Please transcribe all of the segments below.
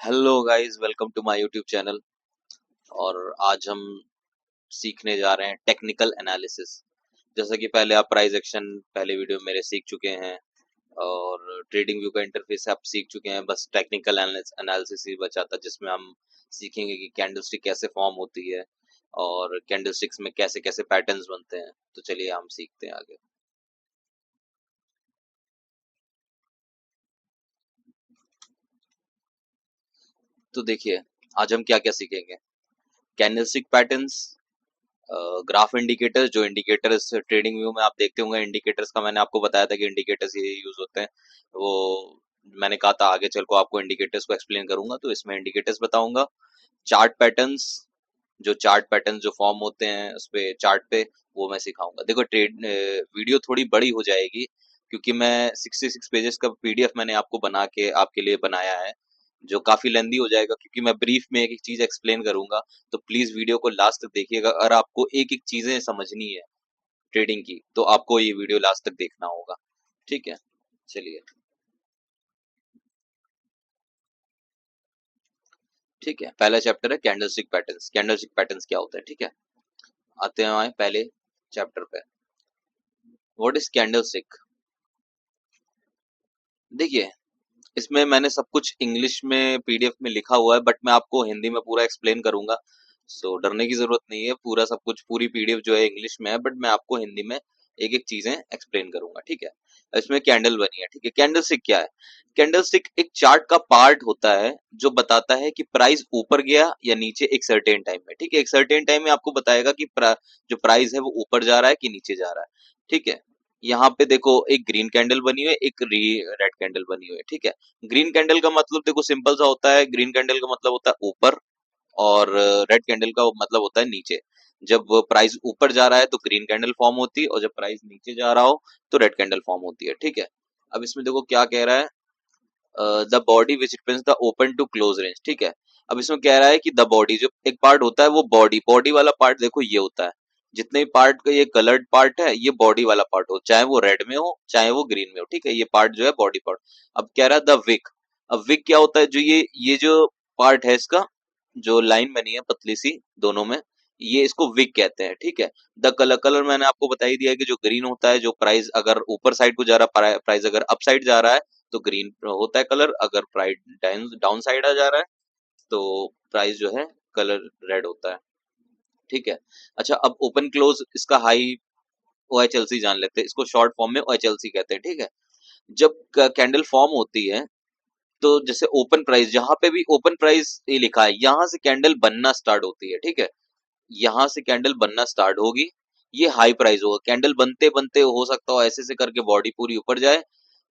Hello guys, welcome to my YouTube channel. और आज हम सीखने जा रहे हैं टेक्निकल एनालिसिस। जैसा कि पहले आप प्राइस एक्शन पहले वीडियो में मेरे सीख चुके हैं और ट्रेडिंग व्यू का इंटरफेस आप सीख चुके हैं। बस टेक्निकल एनालिसिस ही बचा था, जिसमें हम सीखेंगे कि कैंडलस्टिक कैसे फॉर्म होती है और कैंडलस्टिक्स में कैसे कैसे पैटर्न्स बनते हैं। तो चलिए हम सीखते हैं आगे। तो देखिए, आज हम क्या क्या सीखेंगे। कैंडलस्टिक पैटर्न्स, ग्राफ इंडिकेटर्स, जो इंडिकेटर्स ट्रेडिंग व्यू में आप देखते होंगे। इंडिकेटर्स का मैंने आपको बताया था कि इंडिकेटर्स ये यूज होते हैं। वो मैंने कहा था आगे चल को आपको इंडिकेटर्स को एक्सप्लेन करूंगा, तो इसमें इंडिकेटर्स बताऊंगा। चार्ट पैटर्न्स, जो चार्ट पैटर्न्स जो फॉर्म होते हैं उस पे चार्ट पे, वो मैं सिखाऊंगा। देखो, ट्रेड वीडियो थोड़ी बड़ी हो जाएगी क्योंकि मैं 66 पेजेस का पीडीएफ मैंने आपको बना के आपके लिए बनाया है, जो काफी लेंदी हो जाएगा क्योंकि मैं ब्रीफ में एक एक चीज एक्सप्लेन करूंगा। तो प्लीज वीडियो को लास्ट तक देखिएगा। अगर आपको एक एक चीजें समझनी है ट्रेडिंग की, तो आपको ये वीडियो लास्ट तक देखना होगा। ठीक है, चलिए। ठीक है, पहला चैप्टर है कैंडलस्टिक पैटर्न्स। कैंडलस्टिक पैटर्न्स क्या होता है, ठीक है। आते हैं हमारे पहले चैप्टर पे। What is candlestick. देखिए, इसमें मैंने सब कुछ इंग्लिश में पीडीएफ में लिखा हुआ है, बट मैं आपको हिंदी में पूरा एक्सप्लेन करूंगा। सो डरने की जरूरत नहीं है। पूरा सब कुछ पूरी पीडीएफ जो है इंग्लिश में है, बट मैं आपको हिंदी में एक एक चीजें एक्सप्लेन करूंगा, ठीक है। इसमें कैंडल बनी है, ठीक है। कैंडल स्टिक क्या है। कैंडल स्टिक एक चार्ट का पार्ट होता है जो बताता है कि प्राइस ऊपर गया या नीचे एक सर्टेन टाइम में, ठीक है। एक सर्टेन टाइम में आपको बताएगा कि जो प्राइस है वो ऊपर जा रहा है कि नीचे जा रहा है, ठीक है। यहाँ पे देखो, एक ग्रीन कैंडल बनी हुई है, एक रेड कैंडल बनी हुई है, ठीक है। ग्रीन कैंडल का मतलब देखो सिंपल सा होता है। ग्रीन कैंडल का मतलब होता है ऊपर, और रेड कैंडल का मतलब होता है नीचे। जब प्राइस ऊपर जा रहा है तो ग्रीन कैंडल फॉर्म होती है, और जब प्राइस नीचे जा रहा हो तो रेड कैंडल फॉर्म होती है, ठीक है। अब इसमें देखो क्या कह रहा है, the body which represents the open to close range, ठीक है। अब इसमें कह रहा है कि द बॉडी, जो एक पार्ट होता है वो बॉडी, बॉडी वाला पार्ट देखो ये होता है। जितने पार्ट का ये कलर्ड पार्ट है, ये बॉडी वाला पार्ट हो, चाहे वो रेड में हो चाहे वो ग्रीन में हो, ठीक है। ये पार्ट जो है बॉडी पार्ट। अब कह रहा है द विक। अब विक क्या होता है, जो ये जो पार्ट है इसका, जो लाइन बनी है पतली सी दोनों में, ये इसको विक कहते हैं, ठीक है। द कलर, कलर मैंने आपको बता ही दिया है कि जो ग्रीन होता है, जो प्राइस अगर ऊपर साइड को जा रहा है, प्राइस अगर अप साइड जा रहा है तो ग्रीन होता है कलर। अगर प्राइस डाउन साइड आ जा रहा है तो प्राइस जो है कलर रेड होता है, ठीक है। अच्छा, अब ओपन क्लोज इसका high O H L C जान लेते हैं। इसको शॉर्ट फॉर्म में ओ एच एल सी कहते हैं, ठीक है। जब कैंडल फॉर्म होती है तो जैसे ओपन प्राइस, जहां पे भी ओपन प्राइस ये लिखा है, यहां से कैंडल बनना स्टार्ट होती है, ठीक है। यहाँ से कैंडल बनना स्टार्ट होगी, ये हाई प्राइस होगा। कैंडल बनते बनते हो सकता हो ऐसे से करके बॉडी पूरी ऊपर जाए,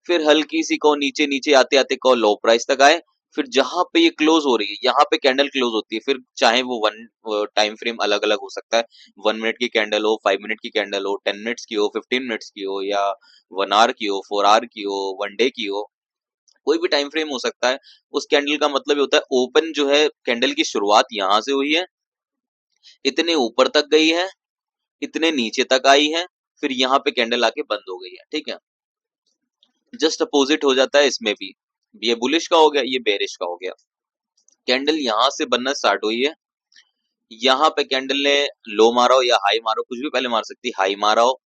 फिर हल्की सी को नीचे नीचे आते आते को लो प्राइस तक आए। फिर जहां पे ये क्लोज हो रही है, यहाँ पे कैंडल क्लोज होती है, फिर चाहे वो वन टाइम फ्रेम अलग अलग हो सकता है। 1 मिनट की कैंडल हो, 5 मिनट की कैंडल हो, 10 मिनट्स की हो, 15 मिनट्स की हो, या 1 आवर की हो, 4 आवर की हो, 1 डे की हो, कोई भी टाइम फ्रेम हो सकता है। उस कैंडल का मतलब ये होता है ओपन जो है, कैंडल की शुरुआत यहाँ से हुई है, इतने ऊपर तक गई है, इतने नीचे तक आई है, फिर यहाँ पे कैंडल आके बंद हो गई है, ठीक है। जस्ट अपोजिट हो जाता है इसमें भी। ये बुलिश का हो गया, ये बेरिश का हो गया। कैंडल यहाँ से बनना स्टार्ट हुई है, यहाँ पे कैंडल ने लो मारा हो या हाई मारा हो, कुछ भी पहले मार सकती, हाई मारा हो,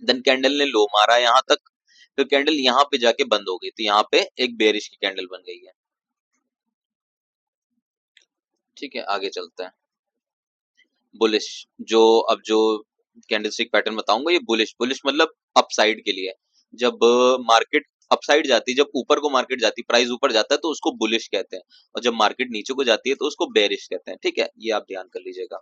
देन कैंडल ने लो मारा यहाँ तक, फिर कैंडल यहाँ पे जाके बंद हो गई, तो यहाँ पे एक बेरिश की कैंडल बन गई है, ठीक है। आगे चलते हैं। बुलिश, जो अब जो कैंडलस्टिक पैटर्न बताऊंगा ये बुलिश, बुलिश मतलब अपसाइड के लिए। जब मार्केट अपसाइड जाती है, जब ऊपर को मार्केट जाती, प्राइस ऊपर जाता है तो उसको बुलिश कहते हैं, और जब मार्केट नीचे को जाती है तो उसको बेरिश कहते हैं, ठीक है। ये आप ध्यान कर लीजिएगा।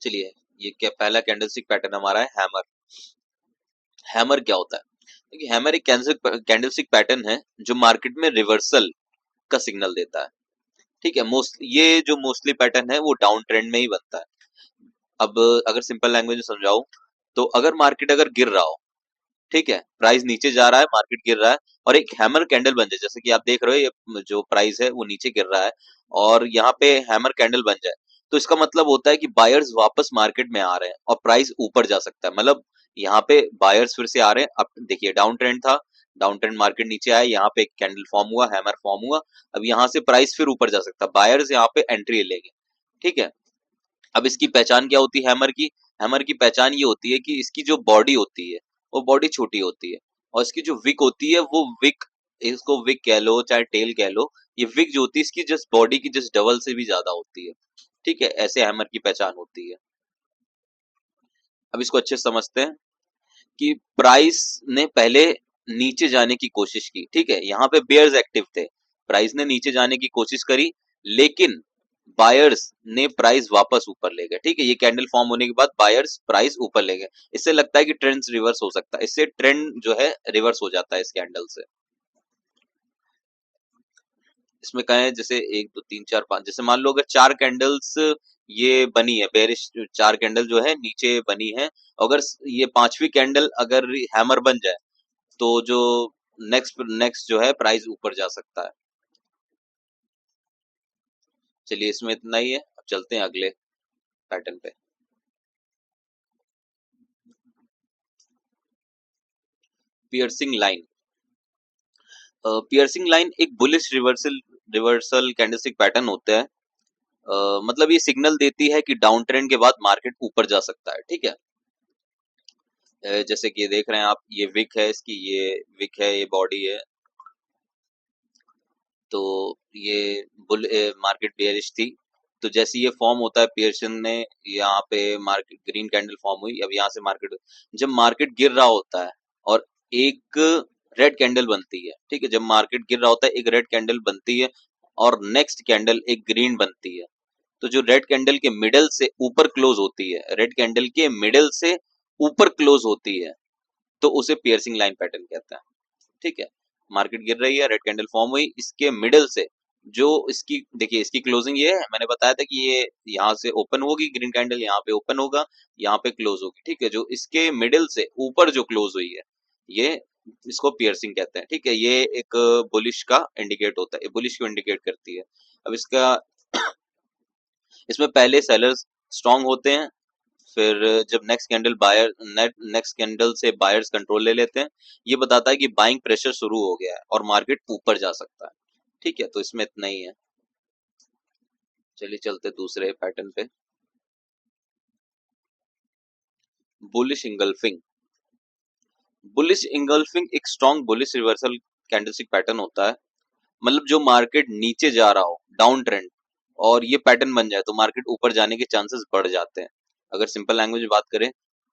चलिए, ये क्या पहला कैंडलस्टिक पैटर्न हमारा है हैमर। हैमर क्या होता है। देखिए, हैमर एक कैंडलस्टिक पैटर्न है जो मार्केट में रिवर्सल का सिग्नल देता है, ठीक है। ये जो मोस्टली पैटर्न है वो डाउन ट्रेंड में ही बनता है। अब अगर सिंपल लैंग्वेज में समझाऊं, तो अगर मार्केट अगर गिर रहा हो, ठीक है, प्राइस नीचे जा रहा है, मार्केट गिर रहा है, और एक हैमर कैंडल बन जाए, जैसे कि आप देख रहे हो ये जो प्राइस है वो नीचे गिर रहा है, और यहाँ पे हैमर कैंडल बन जाए, तो इसका मतलब होता है कि बायर्स वापस मार्केट में आ रहे हैं और प्राइस ऊपर जा सकता है। मतलब यहाँ पे बायर्स फिर से आ रहे हैं। अब देखिए, डाउन ट्रेंड था, डाउन ट्रेंड मार्केट नीचे आया, यहाँ पे एक कैंडल फॉर्म हुआ, हैमर फॉर्म हुआ। अब यहाँ से प्राइस फिर ऊपर जा सकता है, बायर्स यहाँ पे एंट्री लेंगे, ठीक है। अब इसकी पहचान क्या होती है हैमर की? हैमर की पहचान ये होती है कि इसकी जो बॉडी होती है वो बॉडी छोटी होती है, और इसकी जो विक होती है वो विक, इसको विक कह लो चाहे टेल कह लो, ये विक जो होती है इसकी जस्ट बॉडी की जस्ट डबल से भी ज्यादा होती है, ठीक है। ऐसे हैमर की पहचान होती है। अब इसको अच्छे से समझते हैं कि प्राइस ने पहले नीचे जाने की कोशिश की, ठीक है, यहाँ पे बेयर्स एक्टिव थे, प्राइस ने नीचे जाने की कोशिश करी, लेकिन बायर्स ने प्राइस वापस ऊपर ले गए, ठीक है। ये कैंडल फॉर्म होने के बाद बायर्स प्राइस ऊपर ले गए। इससे लगता है कि ट्रेंड रिवर्स हो सकता है, इससे ट्रेंड जो है रिवर्स हो जाता है इस कैंडल से। इसमें कहें जैसे 1 2 3 4 5, जैसे मान लो अगर 4 कैंडल्स ये बनी है बेरिश, 4 कैंडल जो है नीचे बनी है, अगर ये पांचवी कैंडल अगर हैमर बन जाए तो जो नेक्स्ट नेक्स्ट जो है प्राइस ऊपर जा सकता है। चलिए इसमें इतना ही है, अब चलते हैं अगले पैटर्न पे। Piercing line. पियर्सिंग लाइन एक bullish reversal reversal candlestick pattern होता है। मतलब ये सिग्नल देती है कि डाउन ट्रेंड के बाद मार्केट ऊपर जा सकता है, ठीक है। जैसे कि ये देख रहे हैं आप, ये विक है इसकी, ये विक है, ये बॉडी है, तो ये बुल मार्केट बेयरिश थी। तो जैसे ये फॉर्म होता है पियर्सन ने, यहाँ पे मार्केट ग्रीन कैंडल फॉर्म हुई, अब यहाँ से मार्केट, जब मार्केट गिर रहा होता है और एक रेड कैंडल बनती है, ठीक है, जब मार्केट गिर रहा होता है एक रेड कैंडल बनती है और नेक्स्ट कैंडल एक ग्रीन बनती है, तो जो रेड कैंडल के मिडल से ऊपर क्लोज होती है, रेड कैंडल के मिडल से ऊपर क्लोज होती है, तो उसे पियर्सिंग लाइन पैटर्न कहते हैं, ठीक है। मार्केट गिर रही है, रेड कैंडल फॉर्म हुई, इसके मिडल से जो इसकी देखिए इसकी क्लोजिंग ये है, मैंने बताया था कि ये यहाँ से ओपन होगी ग्रीन कैंडल, यहाँ पे ओपन होगा, यहाँ पे क्लोज होगी, ठीक है। जो इसके मिडल से ऊपर जो क्लोज हुई है, ये इसको पियर्सिंग कहते हैं, ठीक है। ये एक बुलिश का इंडिकेट होता है, बुलिश को इंडिकेट करती है। अब इसका इसमें पहले सेलर्स स्ट्रांग होते हैं, फिर जब next candle buyer next candle से बायर्स कंट्रोल ले लेते हैं, ये बताता है कि बाइंग प्रेशर शुरू हो गया है और मार्केट ऊपर जा सकता है, ठीक है। तो इसमें इतना ही है। चलिए चलते दूसरे पैटर्न पे। Bullish engulfing. बुलिश इंगल्फिंग एक strong bullish reversal candlestick pattern होता है। मतलब जो मार्केट नीचे जा रहा हो डाउन ट्रेंड और ये पैटर्न बन जाए तो मार्केट ऊपर जाने के चांसेस बढ़ जाते हैं। अगर सिंपल लैंग्वेज में बात करें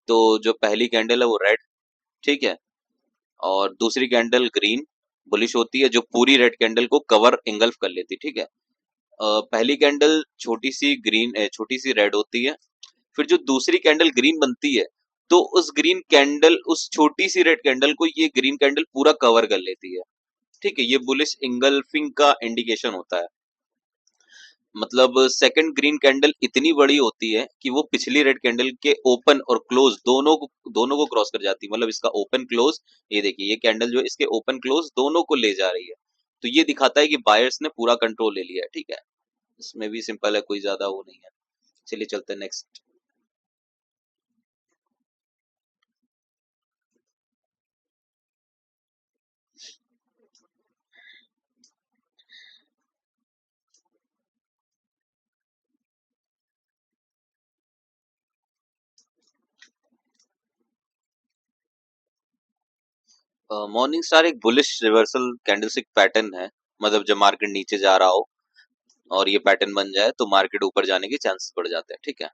तो जो पहली कैंडल है वो रेड, ठीक है, और दूसरी कैंडल ग्रीन बुलिश होती है जो पूरी रेड कैंडल को कवर इंगल्फ कर लेती है, ठीक है। पहली कैंडल छोटी सी ग्रीन छोटी सी रेड होती है, फिर जो दूसरी कैंडल ग्रीन बनती है तो उस ग्रीन कैंडल उस छोटी सी रेड कैंडल को ये ग्रीन कैंडल पूरा कवर कर लेती है, ठीक है। ये बुलिश इंगल्फिंग का इंडिकेशन होता है। मतलब सेकंड ग्रीन कैंडल इतनी बड़ी होती है कि वो पिछली रेड कैंडल के ओपन और क्लोज दोनों को क्रॉस कर जाती है। मतलब इसका ओपन क्लोज, ये देखिए ये कैंडल जो है इसके ओपन क्लोज दोनों को ले जा रही है, तो ये दिखाता है कि बायर्स ने पूरा कंट्रोल ले लिया है, ठीक है। इसमें भी सिंपल है, कोई ज्यादा वो नहीं है। चलिए चलते हैं नेक्स्ट। मॉर्निंग स्टार एक बुलिश रिवर्सल कैंडलस्टिक पैटर्न है। मतलब जब मार्केट नीचे जा रहा हो और ये पैटर्न बन जाए तो मार्केट ऊपर जाने के चांसेस बढ़ जाते हैं, ठीक है।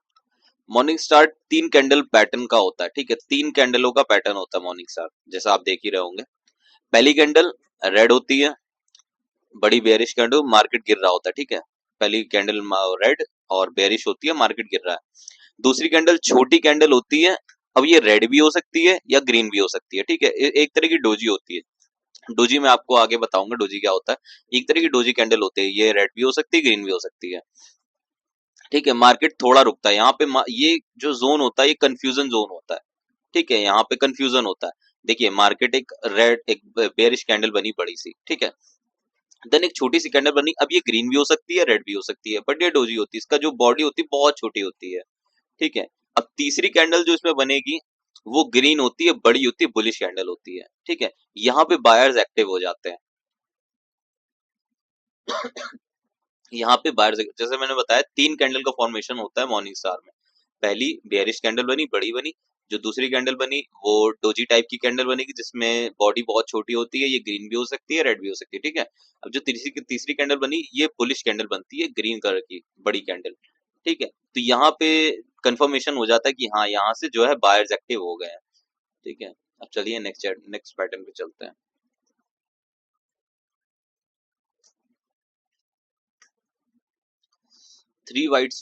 मॉर्निंग स्टार 3 कैंडल पैटर्न का होता है, ठीक है, 3 कैंडलों का पैटर्न होता है मॉर्निंग स्टार, जैसा आप देख ही रहे होंगे। पहली कैंडल रेड होती है, बड़ी बेरिश कैंडल, मार्केट गिर रहा होता है, ठीक है। पहली कैंडल रेड और बेरिश होती है, मार्केट गिर रहा है। दूसरी कैंडल छोटी कैंडल होती है, अब ये रेड भी हो सकती है या ग्रीन भी हो सकती है, ठीक है। एक तरह की डोजी होती है, डोजी मैं आपको आगे बताऊंगा डोजी क्या होता है। एक तरह की डोजी कैंडल होती है, ये रेड भी हो सकती है ग्रीन भी हो सकती है, ठीक है। मार्केट थोड़ा रुकता है यहाँ पे, ये जो जोन होता है ये कंफ्यूजन जोन होता है, ठीक है, यहाँ पे कंफ्यूजन होता है। देखिए मार्केट एक रेड एक बेरिश कैंडल बनी बड़ी सी, ठीक है, देन एक छोटी सी कैंडल बनी, अब ये ग्रीन भी हो सकती है रेड भी हो सकती है, बट ये डोजी होती है, इसका जो बॉडी होती है बहुत छोटी होती है, ठीक है। अब तीसरी कैंडल जो इसमें बनेगी वो ग्रीन होती है, बड़ी होती है, बुलिश कैंडल होती है, ठीक है। यहाँ पे बायर्स एक्टिव हो जाते हैं। यहाँ पे बायर्स, जैसे मैंने बताया, 3 कैंडल का फॉर्मेशन होता है मॉर्निंग स्टार में। पहली बेयरिश कैंडल बनी, बड़ी बनी। जो दूसरी कैंडल बनी वो डोजी टाइप की कैंडल बनेगी, जिसमें बॉडी बहुत छोटी होती है, ये ग्रीन भी हो सकती है, रेड भी हो सकती है, ठीक है। अब जो तीसरी तीसरी कैंडल बनी, ये बुलिश कैंडल बनती है, ग्रीन कलर की बड़ी कैंडल, ठीक है। तो यहाँ पे कंफर्मेशन हो जाता है कि हाँ, यहाँ से जो है बायर्स एक्टिव हो गए हैं, ठीक है। अब चलिए नेक्स्ट पैटर्न पे चलते हैं। 3 वाइट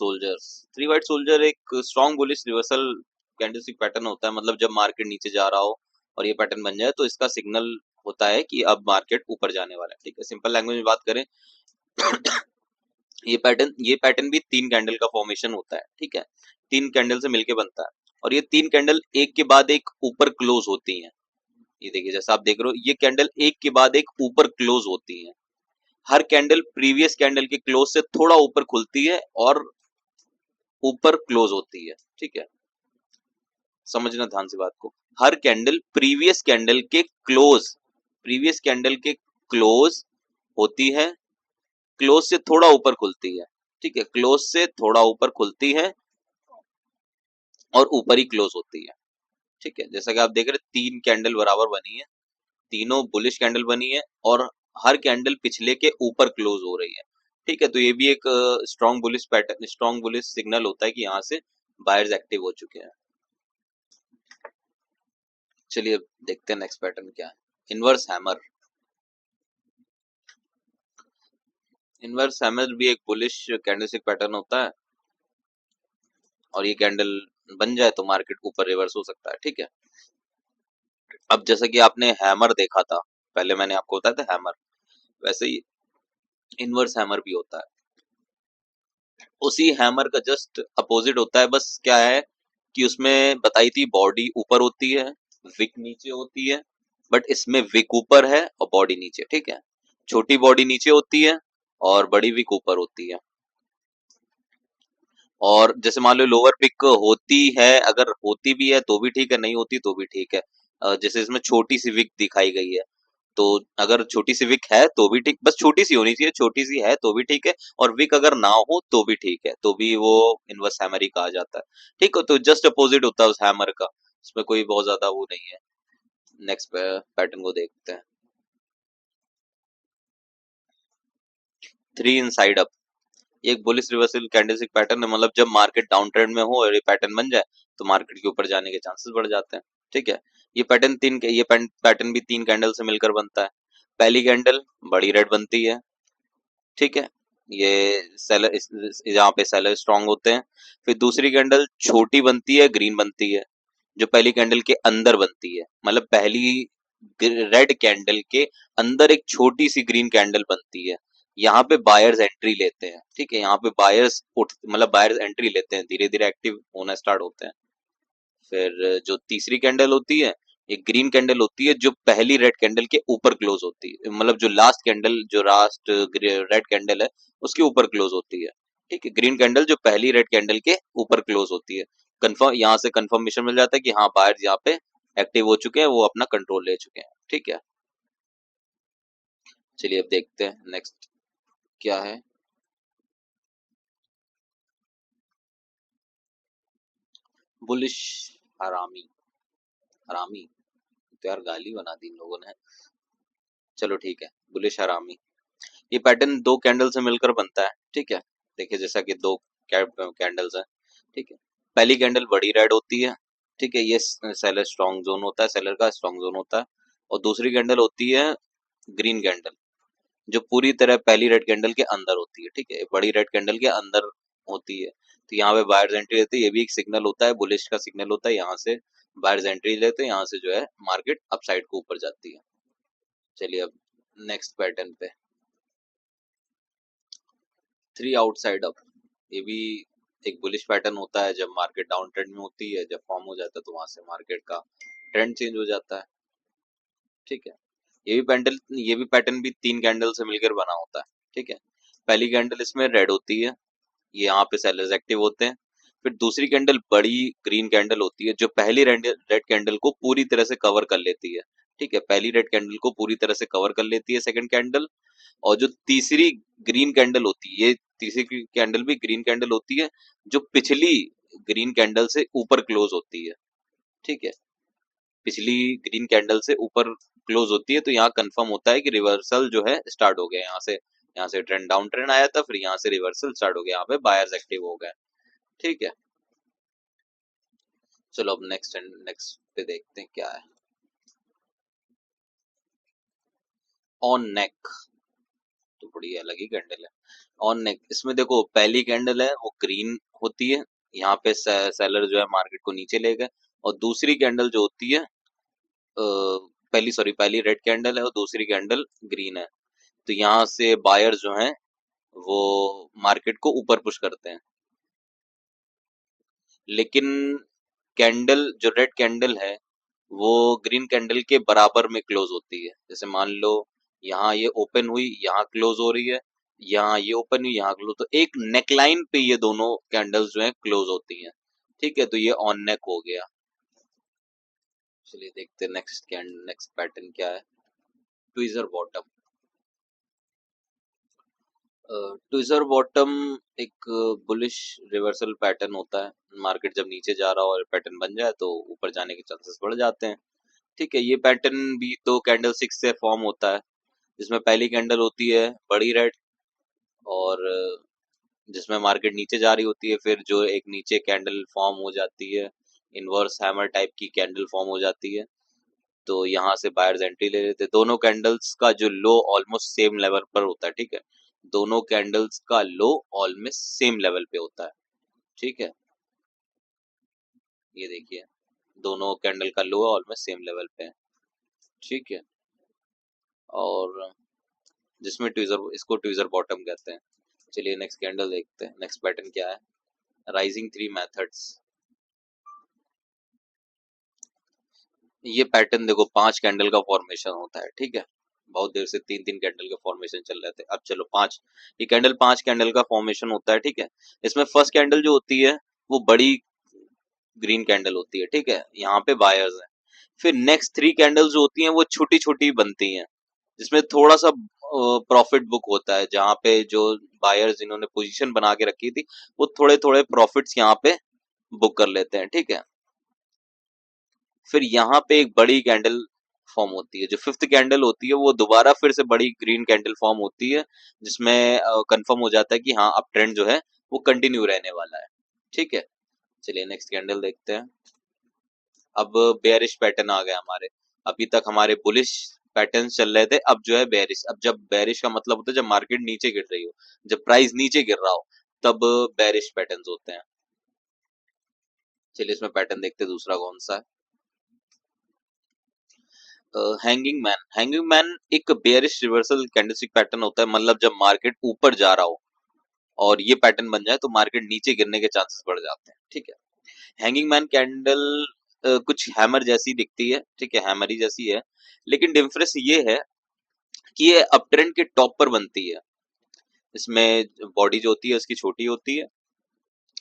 सोल्जर एक strong bullish reversal candlestick pattern होता है। मतलब जब मार्केट नीचे जा रहा हो और ये पैटर्न बन जाए, तो इसका सिग्नल होता है कि अब मार्केट ऊपर जाने वाला है, ठीक है। सिंपल लैंग्वेज में बात करें, ये पैटर्न भी 3 कैंडल का फॉर्मेशन होता है, ठीक है। 3 कैंडल से मिलके बनता है, और ये 3 कैंडल एक के बाद एक ऊपर क्लोज होती हैं। ये देखिए, जैसा आप देख रहे हो, ये कैंडल एक के बाद एक ऊपर क्लोज होती हैं। हर कैंडल प्रीवियस कैंडल के क्लोज से थोड़ा ऊपर खुलती है और ऊपर क्लोज होती है, ठीक है। समझना ध्यान से बात को। हर कैंडल प्रीवियस कैंडल के क्लोज होती है, क्लोज से थोड़ा ऊपर खुलती है, ठीक है। क्लोज से थोड़ा ऊपर खुलती है और ऊपर ही क्लोज होती है, ठीक है। जैसा कि आप देख रहे हैं, 3 कैंडल बराबर बनी है, तीनों बुलिश कैंडल बनी है, और हर कैंडल पिछले के ऊपर क्लोज हो रही है, ठीक है। तो ये भी एक strong bullish pattern, strong bullish signal होता है कि यहाँ से बायर्स एक्टिव हो चुके हैं। चलिए अब देखते हैं नेक्स्ट पैटर्न क्या है। Inverse hammer. इनवर्स हैमर भी एक बुलिश कैंडलस्टिक पैटर्न होता है, और ये कैंडल बन जाए तो मार्केट ऊपर रिवर्स हो सकता है, ठीक है। अब जैसा कि आपने हैमर देखा था, पहले मैंने आपको बताया था हैमर, वैसे ही इनवर्स हैमर भी होता है। उसी हैमर का जस्ट अपोजिट होता है, बस क्या है कि उसमें बताई थी बॉडी ऊपर होती है, विक नीचे होती है, बट इसमें विक ऊपर है और बॉडी नीचे, ठीक है। छोटी बॉडी नीचे होती है और बड़ी विक ऊपर होती है। और जैसे मान लो लोअर पिक होती है, अगर होती भी है तो भी ठीक है, नहीं होती तो भी ठीक है। जैसे इसमें छोटी सी विक दिखाई गई है, तो अगर छोटी सी विक है तो भी ठीक, बस छोटी सी होनी चाहिए, छोटी सी है तो भी ठीक है, और विक अगर ना हो तो भी ठीक है, तो भी वो इनवर्स हैमर ही कहा जाता है, ठीक है। तो जस्ट अपोजिट होता है उस हैमर का, इसमें कोई बहुत ज्यादा वो नहीं है। नेक्स्ट पैटर्न को देखते हैं। 3 इन साइड अप। ये एक बुलिश रिवर्सल कैंडलस्टिक पैटर्न है। मतलब जब मार्केट डाउन ट्रेंड में हो और ये पैटर्न बन जाए, तो मार्केट के ऊपर जाने के चांसेस बढ़ जाते हैं, ठीक है। ये पैटर्न भी 3 कैंडल से मिलकर बनता है। पहली कैंडल बड़ी रेड बनती है, ठीक है। ये सेलर यहाँ पे सेलर स्ट्रांग होते हैं। फिर दूसरी कैंडल छोटी बनती है, ग्रीन बनती है, जो पहली कैंडल के अंदर बनती है। मतलब पहली रेड कैंडल के अंदर एक छोटी सी ग्रीन कैंडल बनती है। यहाँ पे बायर्स एंट्री लेते हैं, ठीक है। यहाँ पे बायर्स एंट्री लेते हैं, धीरे धीरे एक्टिव होना स्टार्ट होते हैं। फिर जो तीसरी कैंडल होती है, एक ग्रीन कैंडल होती है, जो पहली रेड कैंडल के ऊपर क्लोज होती है। मतलब जो लास्ट रेड कैंडल है, उसके ऊपर क्लोज होती है, ठीक है। ग्रीन कैंडल जो पहली रेड कैंडल के ऊपर क्लोज होती है। कंफर्म, यहाँ से कंफर्मेशन मिल जाता है कि हाँ, बायर्स यहाँ पे एक्टिव हो चुके हैं, वो अपना कंट्रोल ले चुके हैं, ठीक है। चलिए अब देखते हैं नेक्स्ट क्या है। बुलिश हरामी। हरामी तो यार गाली बना दी इन लोगों ने। चलो ठीक है, बुलिश हरामी। ये पैटर्न 2 कैंडल से मिलकर बनता है, ठीक है। देखिए, जैसा कि 2 कैंडल्स हैं, ठीक है। पहली कैंडल बड़ी रेड होती है, ठीक है, ये सेलर स्ट्रॉन्ग जोन होता है, सेलर का स्ट्रॉन्ग जोन होता है। और दूसरी कैंडल होती है ग्रीन कैंडल, जो पूरी तरह पहली रेड कैंडल के अंदर होती है, ठीक है, बड़ी रेड कैंडल के अंदर होती है। तो यहाँ पे बायर्स एंट्री लेते हैं, ये भी एक सिग्नल होता है, बुलिश का सिग्नल होता है। यहाँ से बायर्स एंट्री लेते हैं, यहाँ से जो है मार्केट अपसाइड को ऊपर जाती है। चलिए अब नेक्स्ट पैटर्न पे। 3 आउटसाइड अप। ये भी एक बुलिश पैटर्न होता है। जब मार्केट डाउन ट्रेंड में होती है, जब फॉर्म हो जाता है, तो वहां से मार्केट का ट्रेंड चेंज हो जाता है, ठीक है। ये भी पैटर्न भी 3 कैंडल से मिलकर बना होता है, ठीक है। पहली कैंडल इसमें रेड होती है, ये यहाँ पे सेलर्स एक्टिव होते हैं। फिर दूसरी कैंडल बड़ी ग्रीन कैंडल होती है जो पहली रेड कैंडल को पूरी तरह से कवर कर लेती है। ठीक है, पहली रेड कैंडल को पूरी तरह से कवर कर लेती है सेकंड कैंडल। और जो तीसरी ग्रीन कैंडल होती है, ये तीसरी कैंडल भी ग्रीन कैंडल होती है जो पिछली ग्रीन कैंडल से ऊपर क्लोज होती है। ठीक है, पिछली ग्रीन कैंडल से ऊपर क्लोज होती है, तो यहाँ कंफर्म होता है कि रिवर्सल जो है स्टार्ट हो गया। यहाँ से ट्रेंड डाउन ट्रेंड आया था, फिर यहाँ से रिवर्सल स्टार्ट हो गया, यहाँ पे बायर्स एक्टिव हो गए। ठीक है, चलो अब नेक्स्ट एंड नेक्स्ट पे देखते हैं क्या है। ऑन नेक तो बड़ी अलग ही कैंडल है। ऑन नेक, इसमें देखो पहली कैंडल है वो ग्रीन होती है, यहाँ पे सेलर जो है मार्केट को नीचे ले गए। और दूसरी कैंडल जो होती है पहली रेड कैंडल है और दूसरी कैंडल ग्रीन है, तो यहाँ से बायर जो हैं वो मार्केट को ऊपर पुश करते हैं। लेकिन कैंडल जो रेड कैंडल है वो ग्रीन कैंडल के बराबर में क्लोज होती है। जैसे मान लो यहाँ ये ओपन हुई, यहाँ क्लोज हो रही है, यहाँ ये ओपन हुई, यहाँ क्लोज, तो एक नेकलाइन पे ये दोनों कैंडल्स जो है क्लोज होती हैं। ठीक है, तो ये ऑन नेक हो गया। चलिए देखते हैं नेक्स्ट पैटर्न क्या है। Tweezer bottom. ट्विजर बॉटम एक बुलिश रिवर्सल पैटर्न होता है। मार्केट जब नीचे जा रहा हो और पैटर्न बन जाए तो ऊपर जाने के चांसेस बढ़ जाते हैं। ठीक है, ये पैटर्न भी दो कैंडल सिक्स से फॉर्म होता है, जिसमें पहली कैंडल होती है बड़ी रेड, और जिसमें मार्केट नीचे जा रही होती है, फिर जो एक नीचे कैंडल फॉर्म हो जाती है, इनवर्स हैमर टाइप की कैंडल फॉर्म हो जाती है, तो यहाँ से बायर्स एंट्री ले लेते हैं। दोनों कैंडल्स का जो लो ऑलमोस्ट सेम लेवल पर होता है। ठीक है, दोनों कैंडल्स का लो ऑलमोस्ट सेम लेवल पे होता है। ठीक है, ये देखिए दोनों कैंडल का लो ऑलमोस्ट सेम लेवल पे है। ठीक है, और जिसमें ट्विजर, इसको ट्विजर बॉटम कहते हैं। चलिए नेक्स्ट कैंडल देखते हैं, नेक्स्ट पैटर्न क्या है। Rising three methods. ये पैटर्न देखो 5 कैंडल का फॉर्मेशन होता है। ठीक है, बहुत देर से 3 3 कैंडल के फॉर्मेशन चल रहे थे, अब चलो 5, ये कैंडल 5 कैंडल का फॉर्मेशन होता है। ठीक है, इसमें फर्स्ट कैंडल जो होती है वो बड़ी ग्रीन कैंडल होती है। ठीक है, यहाँ पे बायर्स हैं। फिर नेक्स्ट 3 कैंडल्स जो होती हैं वो छोटी छोटी बनती हैं, जिसमें थोड़ा सा प्रॉफिट बुक होता है, जहाँ पे जो बायर्स जिन्होंने पोजीशन बना के रखी थी वो थोड़े थोड़े प्रॉफिट्स यहाँ पे बुक कर लेते हैं। ठीक है, फिर यहाँ पे एक बड़ी कैंडल फॉर्म होती है, जो फिफ्थ कैंडल होती है वो दोबारा फिर से बड़ी ग्रीन कैंडल फॉर्म होती है, जिसमें कंफर्म हो जाता है कि हाँ अब ट्रेंड जो है वो कंटिन्यू रहने वाला है। ठीक है, चलिए नेक्स्ट कैंडल देखते हैं। अब बेयरिश पैटर्न आ गया हमारे। अभी तक हमारे बुलिश पैटर्न चल रहे थे, अब जो है बेयरिश। अब जब बेयरिश का मतलब होता है जब मार्केट नीचे गिर रही हो, जब प्राइस नीचे गिर रहा हो, तब बेयरिश पैटर्न्स होते हैं। चलिए इसमें पैटर्न देखते हैं दूसरा कौन सा है। हैंगिंग मैन एक बेयरिश रिवर्सल कैंडलस्टिक पैटर्न होता है, मतलब जब मार्केट ऊपर जा रहा हो और ये पैटर्न बन जाए तो मार्केट नीचे गिरने के चांसेस बढ़ जाते हैं। ठीक है, हैंगिंग मैन कैंडल कुछ हैमर जैसी दिखती है। ठीक है, हैमर ही जैसी है, लेकिन डिफरेंस ये है कि ये अप ट्रेंड के टॉप पर बनती है। इसमें बॉडी जो होती है उसकी छोटी होती है,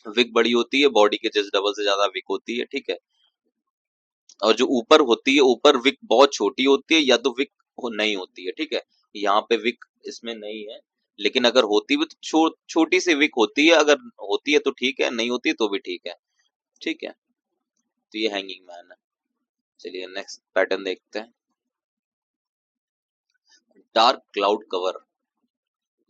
विक बड़ी होती है, बॉडी के जस्ट डबल से ज्यादा विक होती है। ठीक है, और जो ऊपर होती है, ऊपर विक बहुत छोटी होती है, या तो विक नहीं होती है। ठीक है, यहाँ पे विक इसमें नहीं है, लेकिन अगर होती भी तो छोटी सी विक होती है, अगर होती है तो ठीक है, नहीं होती तो भी ठीक है। ठीक है, तो ये हैंगिंग मैन है। चलिए नेक्स्ट पैटर्न देखते हैं। Dark cloud cover.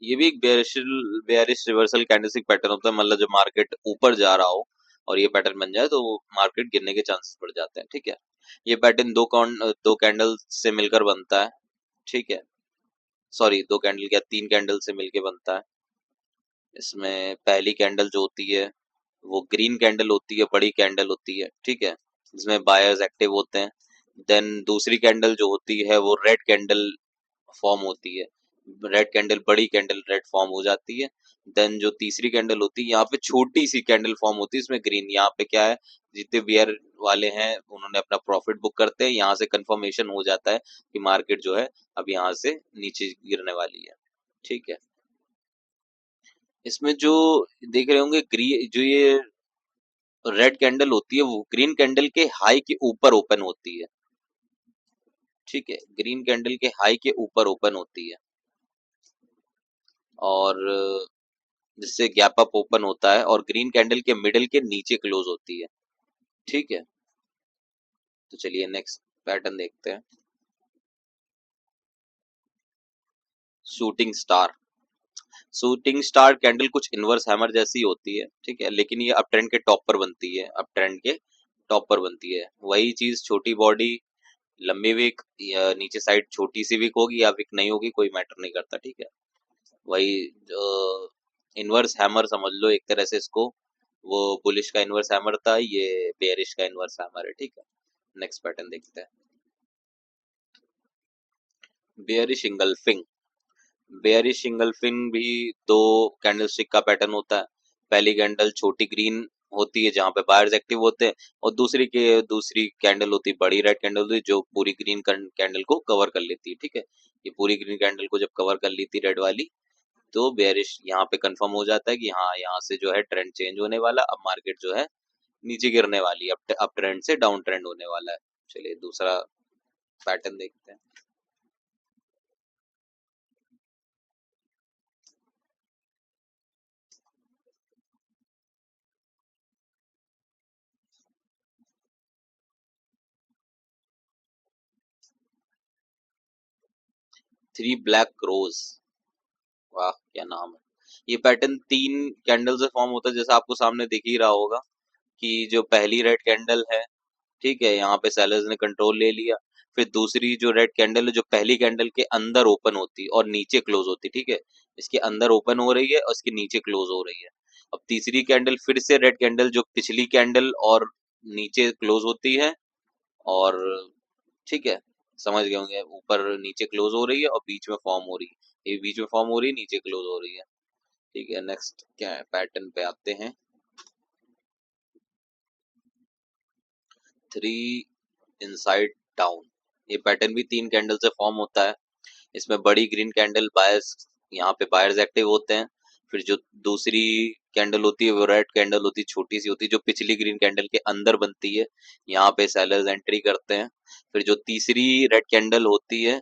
ये भी एक बेयरिश रिवर्सल कैंडलस्टिक पैटर्न होता है, मतलब जब मार्केट ऊपर जा रहा हो और ये पैटर्न बन जाए तो मार्केट गिरने के चांसेस बढ़ जाते हैं। ठीक है, ये पैटर्न दो कैंडल से मिलकर बनता है। ठीक है, सॉरी दो कैंडल क्या, 3 कैंडल से मिलके बनता है। इसमें पहली कैंडल जो होती है वो ग्रीन कैंडल होती है, बड़ी कैंडल होती है। ठीक है, जिसमें बायर्स एक्टिव होते हैं। देन दूसरी कैंडल जो होती है वो रेड कैंडल फॉर्म होती है, रेड कैंडल बड़ी कैंडल रेड फॉर्म हो जाती है। देन जो तीसरी कैंडल होती है यहाँ पे छोटी सी कैंडल फॉर्म होती है, इसमें ग्रीन। यहाँ पे क्या है, जितने बियर वाले हैं उन्होंने अपना प्रॉफिट बुक करते हैं, यहाँ से कंफर्मेशन हो जाता है कि मार्केट जो है अब यहाँ से नीचे गिरने वाली है। ठीक है, इसमें जो देख रहे होंगे जो ये रेड कैंडल होती है वो ग्रीन कैंडल के हाई के ऊपर ओपन होती है। ठीक है, ग्रीन कैंडल के हाई के ऊपर ओपन होती है और जिससे गैप अप ओपन होता है और ग्रीन कैंडल के मिडल के नीचे क्लोज होती है। ठीक है, तो चलिए नेक्स्ट पैटर्न देखते हैं। Shooting star. Shooting star candle कुछ इनवर्स हैमर जैसी होती है, ठीक है, लेकिन ये अप ट्रेंड के टॉप पर बनती है, अप ट्रेंड के टॉप पर बनती है। वही चीज, छोटी बॉडी, लंबी विक या नीचे साइड छोटी सी विक होगी या विक नहीं होगी, कोई मैटर नहीं करता। ठीक है, वही इनवर्स हैमर समझ लो एक तरह से इसको। वो बुलिश का इनवर्स हैमर था, ये बेयरिश का इनवर्स हैमर है। ठीक है, नेक्स्ट पैटर्न देखते हैं। Bearish engulfing. बेयरिश इंगल्फिंग भी दो कैंडलस्टिक का पैटर्न होता है। पहली कैंडल छोटी ग्रीन होती है जहां पे बायर्स एक्टिव होते हैं, और दूसरी कैंडल होती है बड़ी रेड कैंडल होती है जो पूरी ग्रीन कैंडल को कवर कर लेती है। ठीक है, ये पूरी ग्रीन कैंडल को जब कवर कर लेती है रेड वाली, तो बेयरिश यहाँ पे कंफर्म हो जाता है कि हाँ यहाँ से जो है ट्रेंड चेंज होने वाला, अब मार्केट जो है नीचे गिरने वाली, अप ट्रेंड से डाउन ट्रेंड होने वाला है। चलिए दूसरा पैटर्न देखते हैं। 3 ब्लैक रोज। वाह क्या नाम है। ये पैटर्न 3 कैंडल से फॉर्म होता है, जैसा आपको सामने दिख ही रहा होगा कि जो पहली रेड कैंडल है, ठीक है, यहाँ पे सेलर्स ने कंट्रोल ले लिया। फिर दूसरी जो रेड कैंडल है जो पहली कैंडल के अंदर ओपन होती और नीचे क्लोज होती, ठीक है, इसके अंदर ओपन हो रही है और इसके नीचे क्लोज हो रही है। अब तीसरी कैंडल फिर से रेड कैंडल जो पिछली कैंडल और नीचे क्लोज होती है, और ठीक है, समझ गए होंगे, ऊपर नीचे क्लोज हो रही है और बीच में फॉर्म हो रही है, ये बीच में फॉर्म हो रही है, नीचे क्लोज हो रही है। ठीक है, नेक्स्ट क्या है पैटर्न पे आते हैं। 3 इनसाइड डाउन। ये पैटर्न भी 3 कैंडल से फॉर्म होता है। इसमें बड़ी ग्रीन कैंडल बायर्स, यहाँ पे बायर्स एक्टिव होते हैं। फिर जो दूसरी कैंडल होती है वो रेड कैंडल होती है, छोटी सी होती है जो पिछली ग्रीन कैंडल के अंदर बनती है, यहाँ पे सेलर्स एंट्री करते हैं। फिर जो तीसरी रेड कैंडल होती है,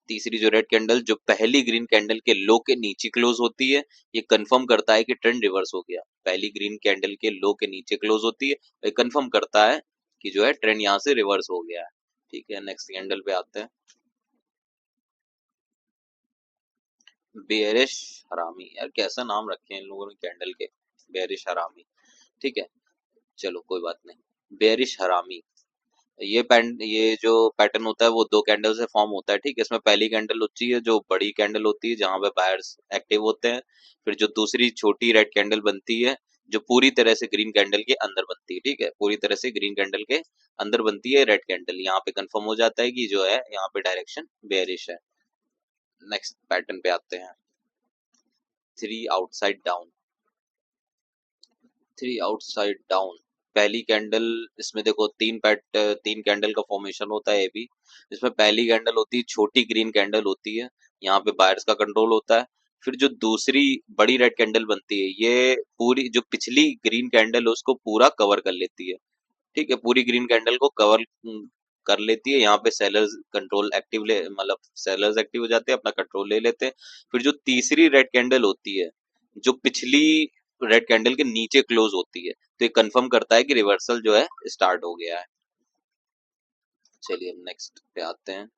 तीसरी जो रेड कैंडल जो पहली ग्रीन कैंडल के लो के नीचे क्लोज होती है, ये कंफर्म करता है कि ट्रेंड रिवर्स हो गया। पहली ग्रीन कैंडल के लो के नीचे क्लोज होती है, ये कंफर्म करता है कि जो है ट्रेंड यहाँ से रिवर्स हो गया है। ठीक है, नेक्स्ट कैंडल पे आते हैं। बेरिश हरामी, यार कैसा नाम रखे हैं इन लोगों ने कैंडल के, बेरिश हरामी। ठीक है, चलो कोई बात नहीं। बेरिश हरामी, ये जो पैटर्न होता है वो 2 कैंडल से फॉर्म होता है। ठीक है, इसमें पहली कैंडल होती है जो बड़ी कैंडल होती है जहां पे बायर्स एक्टिव होते हैं। फिर जो दूसरी छोटी रेड कैंडल बनती है जो पूरी तरह से ग्रीन कैंडल के अंदर बनती है, ठीक है, पूरी तरह से ग्रीन कैंडल के अंदर बनती है रेड कैंडल, यहाँ पे कंफर्म हो जाता है कि जो है यहाँ पे डायरेक्शन बेयरिश है। नेक्स्ट पैटर्न पे आते हैं। 3 आउटसाइड डाउन। 3 आउटसाइड डाउन, पहली कैंडल, इसमें देखो 3 कैंडल का फॉर्मेशन होता है ये भी। इसमें पहली कैंडल होती है छोटी ग्रीन कैंडल होती है, यहाँ पे बायर्स का कंट्रोल होता है। फिर जो दूसरी बड़ी रेड कैंडल बनती है ये पूरी जो पिछली ग्रीन कैंडल है उसको पूरा कवर कर लेती है। ठीक है, पूरी ग्रीन कैंडल को कवर कर लेती है, यहाँ पे सेलर्स कंट्रोल एक्टिव ले मतलब सेलर्स एक्टिव हो जाते हैं, अपना कंट्रोल ले लेते हैं। फिर जो तीसरी रेड कैंडल होती है जो पिछली रेड कैंडल के नीचे क्लोज होती है, तो ये कंफर्म करता है कि रिवर्सल जो है स्टार्ट हो गया है। चलिए नेक्स्ट पे आते हैं।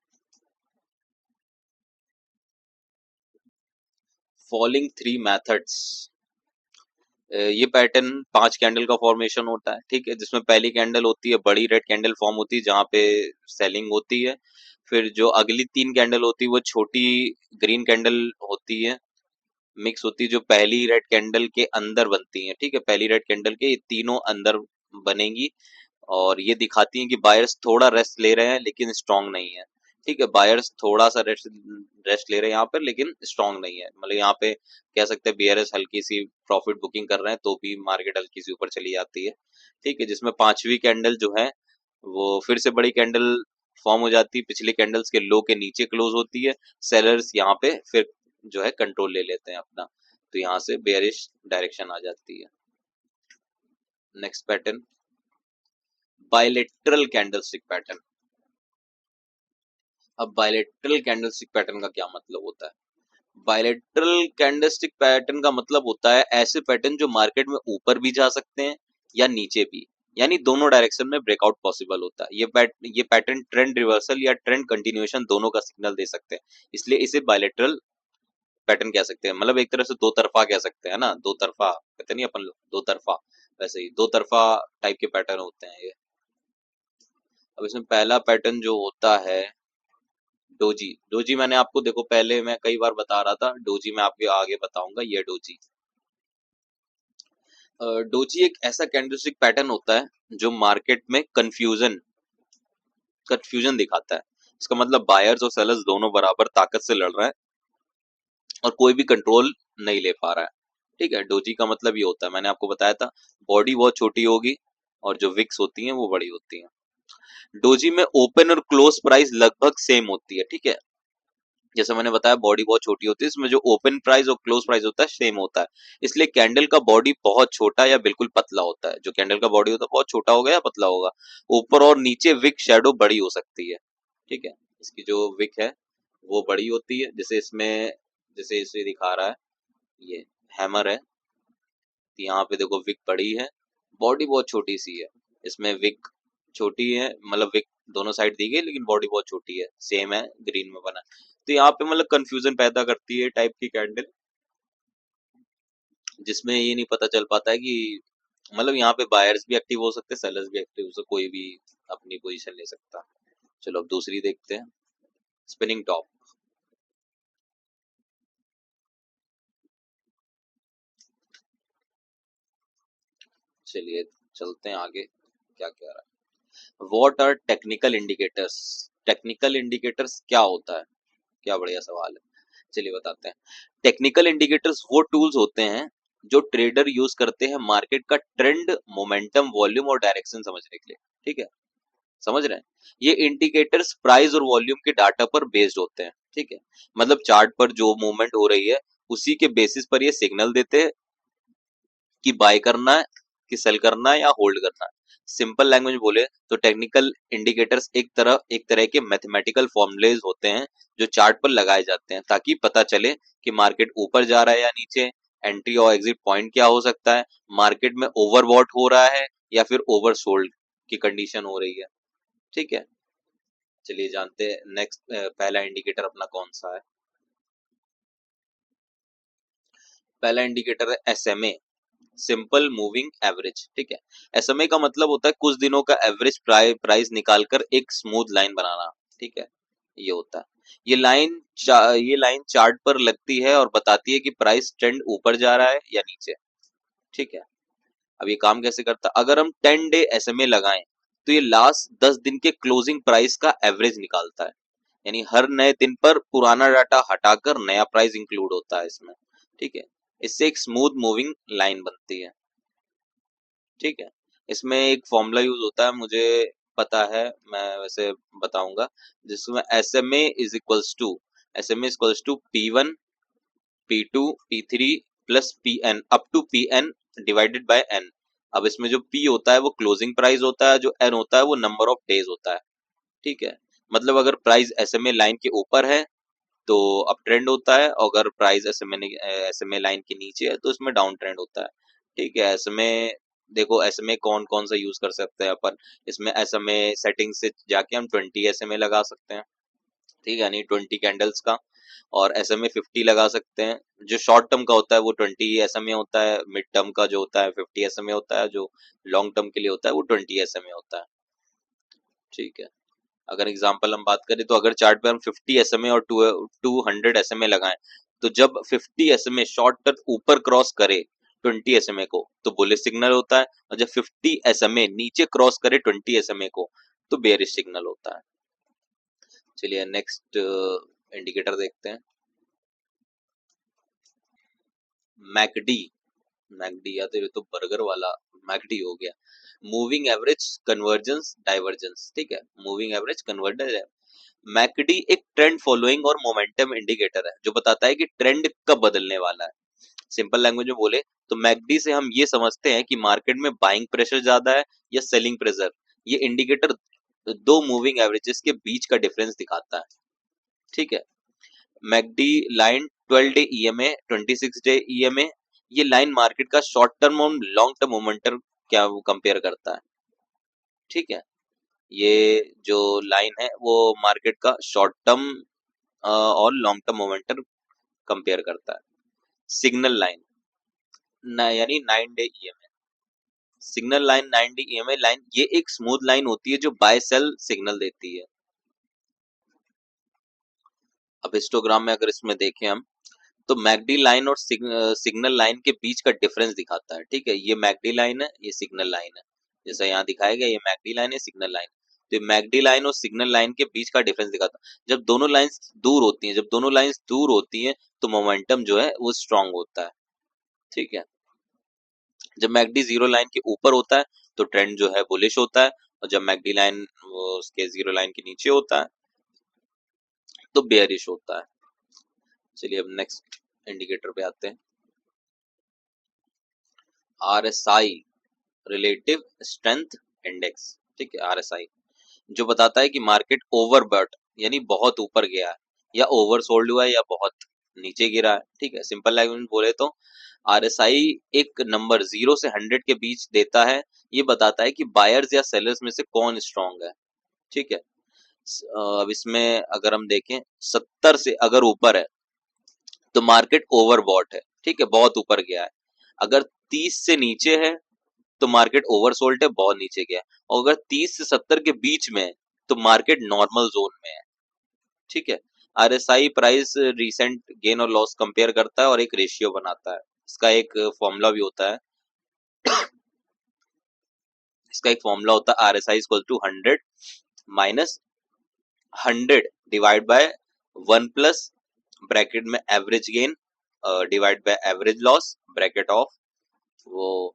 Falling 3 methods. ये पैटर्न 5 कैंडल का फॉर्मेशन होता है, ठीक है, जिसमें पहली कैंडल होती है बड़ी रेड कैंडल फॉर्म होती है जहां पे सेलिंग होती है। फिर जो अगली 3 कैंडल होती है वो छोटी ग्रीन कैंडल होती है, मिक्स होती है, जो पहली रेड कैंडल के अंदर बनती है। ठीक है, पहली रेड कैंडल के ये तीनों अंदर बनेंगी और ये दिखाती हैं कि बायर्स थोड़ा रेस्ट ले रहे हैं लेकिन स्ट्रांग नहीं है। ठीक है, बायर्स थोड़ा सा रेस्ट रेस्ट ले रहे हैं यहाँ पर लेकिन स्ट्रांग नहीं है, मतलब यहाँ पे कह सकते हैं बीआरएस हल्की सी प्रॉफिट बुकिंग कर रहे हैं तो भी मार्केट हल्की सी ऊपर चली जाती है। ठीक है, जिसमें पांचवी कैंडल जो है वो फिर से बड़ी कैंडल फॉर्म हो जाती है, पिछली कैंडल्स के लो के नीचे क्लोज होती है। सेलर्स यहाँ पे फिर जो है कंट्रोल ले लेते हैं अपना, तो यहाँ से बेयरिश डायरेक्शन आ जाती है। Next pattern, bilateral candlestick pattern. अब बायलेटरल कैंडलस्टिक पैटर्न का क्या मतलब होता है? बायलेटरल कैंडलस्टिक पैटर्न का मतलब होता है ऐसे पैटर्न जो मार्केट में ऊपर भी जा सकते हैं या नीचे भी, यानी दोनों डायरेक्शन में ब्रेकआउट पॉसिबल होता है। ये पैटर्न ट्रेंड रिवर्सल या ट्रेंड कंटिन्यूएशन दोनों का सिग्नल दे सकते हैं, इसलिए इसे बायलेटरल पैटर्न कह सकते हैं। मतलब एक तरह से दो तरफा कह सकते हैं ना, दो तरफा कहते नहीं अपन लोग, दो तरफा, वैसे ही दो तरफा टाइप के पैटर्न होते हैं ये। अब इसमें पहला पैटर्न जो होता है डोजी। डोजी मैंने आपको देखो पहले मैं कई बार बता रहा था, डोजी मैं आपके आगे बताऊंगा। ये डोजी, डोजी एक ऐसा कैंडलस्टिक पैटर्न होता है जो मार्केट में कंफ्यूजन कंफ्यूजन दिखाता है। इसका मतलब बायर्स और सेलर्स दोनों बराबर ताकत से लड़ रहे हैं और कोई भी कंट्रोल नहीं ले पा रहा है। ठीक है, डोजी का मतलब ये होता है, मैंने आपको बताया था, बॉडी बहुत छोटी होगी और जो विक्स होती हैं वो बड़ी होती हैं। डोजी में ओपन और क्लोज प्राइस लगभग सेम होती है। ठीक है, जैसे मैंने बताया बॉडी बहुत छोटी होती है, इसमें जो ओपन प्राइस और क्लोज प्राइस होता है सेम होता है। इसलिए कैंडल का बॉडी बहुत छोटा या बिल्कुल पतला होता है। जो कैंडल का बॉडी होता है बहुत छोटा होगा या पतला होगा। ऊपर और नीचे विक शैडो बड़ी हो सकती है। ठीक है, इसकी जो विक है वो बड़ी होती है, जैसे इसमें, जैसे इसे दिखा रहा है, ये हैमर है, तो यहाँ पे देखो विक बड़ी है, बॉडी बहुत छोटी सी है। इसमें विक छोटी है, मतलब विक दोनों साइड दी गई लेकिन बॉडी बहुत छोटी है, सेम है, ग्रीन में बना है। तो यहाँ पे मतलब कंफ्यूजन पैदा करती है टाइप की कैंडल, जिसमें ये नहीं पता चल पाता है कि मतलब यहाँ पे बायर्स भी एक्टिव हो सकते हैं, सेलर्स भी एक्टिव हो सकते, कोई भी अपनी पोजीशन ले सकता। चलो अब दूसरी देखते हैं, स्पिनिंग टॉप। चलिए चलते हैं आगे, क्या कह रहा है। What are technical indicators? Technical indicators क्या होता है? क्या बढ़िया सवाल है, चलिए बताते हैं। टेक्निकल इंडिकेटर्स वो टूल्स होते हैं जो ट्रेडर यूज करते हैं मार्केट का ट्रेंड, मोमेंटम, वॉल्यूम और डायरेक्शन समझने के लिए। ठीक है, समझ रहे हैं? ये इंडिकेटर्स प्राइस और वॉल्यूम के डाटा पर बेस्ड होते हैं। ठीक है, मतलब चार्ट पर जो मूवमेंट हो रही है उसी के बेसिस पर ये सिग्नल देते हैं कि बाय करना है, कि सेल करना है या होल्ड करना है। सिंपल लैंग्वेज में बोले तो टेक्निकल इंडिकेटर्स एक तरह के मैथमेटिकल फॉर्मूलेज होते हैं जो चार्ट पर लगाए जाते हैं ताकि पता चले कि मार्केट ऊपर जा रहा है या नीचे, एंट्री और एग्जिट पॉइंट क्या हो सकता है, मार्केट में ओवरबॉट हो रहा है या फिर ओवरसोल्ड की कंडीशन हो रही है। ठीक है, चलिए जानते हैं नेक्स्ट पहला इंडिकेटर अपना कौन सा है। पहला इंडिकेटर है एसएमए, सिंपल मूविंग एवरेज। ठीक है, एसएमए का मतलब होता है कुछ दिनों का एवरेज प्राइस निकालकर एक स्मूथ लाइन बनाना। ठीक है, ये होता है, ये लाइन चार्ट पर लगती है और बताती है कि प्राइस ट्रेंड ऊपर जा रहा है या नीचे। ठीक है, अब ये काम कैसे करता है, अगर हम 10 डे एसएमए लगाएं तो ये लास्ट 10 दिन के क्लोजिंग प्राइस का एवरेज निकालता है, यानी हर नए दिन पर पुराना डाटा हटाकर नया प्राइस इंक्लूड होता है इसमें। ठीक है, इससे एक स्मूथ मूविंग लाइन बनती है। ठीक है, इसमें एक फॉर्मूला यूज होता है, मुझे पता है, मैं वैसे बताऊंगा, जिसमें S M A equals to P1 P2 P3 plus Pn up to Pn divided by n। अब इसमें जो P होता है वो क्लोजिंग प्राइस होता है, जो n होता है वो नंबर ऑफ डेज होता है। ठीक है, मतलब अगर प्राइस एसएमए लाइन के ऊपर है तो अप ट्रेंड होता है, और अगर प्राइस एसएमए लाइन के नीचे है तो इसमें डाउन ट्रेंड होता है। ठीक है, एसएमए देखो, एसएमए कौन कौन सा यूज कर सकते हैं अपन, इसमें एसएमए सेटिंग से जाके हम 20 एसएमए लगा सकते हैं। ठीक है, यानी 20 कैंडल्स का, और एसएमए 50 लगा सकते हैं। जो शॉर्ट टर्म का होता है वो 20 एसएमए होता है, मिड टर्म का जो होता है 50 एसएमए होता है, जो लॉन्ग टर्म के लिए होता है वो 20 एसएमए होता है। ठीक है, अगर एग्जांपल हम बात करें तो अगर चार्ट पे हम 50 एसएमए और 200 एसएमए लगाएं, तो जब 50 एसएमए शॉर्ट टर्म ऊपर क्रॉस करे 20 एसएमए को तो बुलिश सिग्नल होता है, और जब 50 एसएमए नीचे क्रॉस करे 20 एसएमए को तो बेयरिश सिग्नल होता है। चलिए नेक्स्ट इंडिकेटर देखते हैं, मैकडी। मैकडी या तो ये तो बर्गर वाला मैकडी हो गया, मूविंग एवरेज कन्वर्जेंस डाइवर्जेंस। ठीक है, मूविंग एवरेज कन्वर्जेंस। मैकडी एक ट्रेंड फॉलोइंग और मोमेंटम इंडिकेटर है जो बताता है कि ट्रेंड कब बदलने वाला है। सिंपल लैंग्वेज में बोले तो मैकडी से हम ये समझते हैं कि मार्केट में बाइंग प्रेशर ज्यादा है या सेलिंग प्रेशर। ये इंडिकेटर दो मूविंग एवरेजेस के बीच का डिफरेंस दिखाता है। ठीक है, McD line 12 day EMA, 26 day EMA, ये लाइन मार्केट का शॉर्ट टर्म और लॉन्ग टर्म मोमेंटम क्या वो कंपेयर करता है। ठीक है, ये जो लाइन है वो मार्केट का शॉर्ट टर्म और लॉन्ग टर्म मोमेंटम कंपेयर करता है। सिग्नल लाइन यानी 9 day EMA, signal line 9 day EMA line, ये एक स्मूथ लाइन होती है जो बाय सेल सिग्नल देती है। अब हिस्टोग्राम में अगर इसमें देखें हम, तो मैकडी लाइन और सिग्नल लाइन के बीच का डिफरेंस दिखाता है। ठीक है, ये मैकडी लाइन है, ये सिग्नल लाइन है, जैसा यहाँ दिखाया गया, ये मैकडी लाइन है, सिग्नल लाइन। तो ये मैकडी लाइन और सिग्नल लाइन के बीच का डिफरेंस दिखाता है। जब दोनों लाइंस दूर होती हैं, जब दोनों लाइंस दूर होती हैं तो मोमेंटम जो है वो स्ट्रांग होता है। ठीक है, जब मैकडी जीरो लाइन के ऊपर होता है तो ट्रेंड जो है बुलिश होता है, और जब मैकडी लाइन उसके जीरो लाइन के नीचे होता है तो बेयरिश होता है। चलिए अब नेक्स्ट इंडिकेटर पे आते हैं, आरएसआई, रिलेटिव स्ट्रेंथ इंडेक्स। ठीक है, आरएसआई जो बताता है कि मार्केट ओवरबॉट यानी बहुत ऊपर गया है, या ओवरसोल्ड हुआ है, या बहुत नीचे गिरा है। ठीक है, सिंपल लैंग्वेज में बोले तो आरएसआई एक नंबर 0 से 100 के बीच देता है। ये बताता है कि बायर्स या सेलर्स में से कौन स्ट्रांग है। ठीक है, अब इसमें अगर हम देखें 70 से अगर ऊपर है तो मार्केट ओवरबॉट है। ठीक है, बहुत ऊपर गया है। अगर 30 से नीचे है तो मार्केट ओवरसोल्ड है, बहुत नीचे गया है। और अगर 30 से 70 के बीच में है तो मार्केट नॉर्मल जोन में है। ठीक है, आरएसआई प्राइस रीसेंट गेन और लॉस कंपेयर करता है और एक रेशियो बनाता है। इसका एक फॉर्मूला भी होता है, इसका एक फॉर्मूला होता है RSI equal to 100 minus 100 divide by 1 plus bracket में average gain divide by average loss bracket of वो।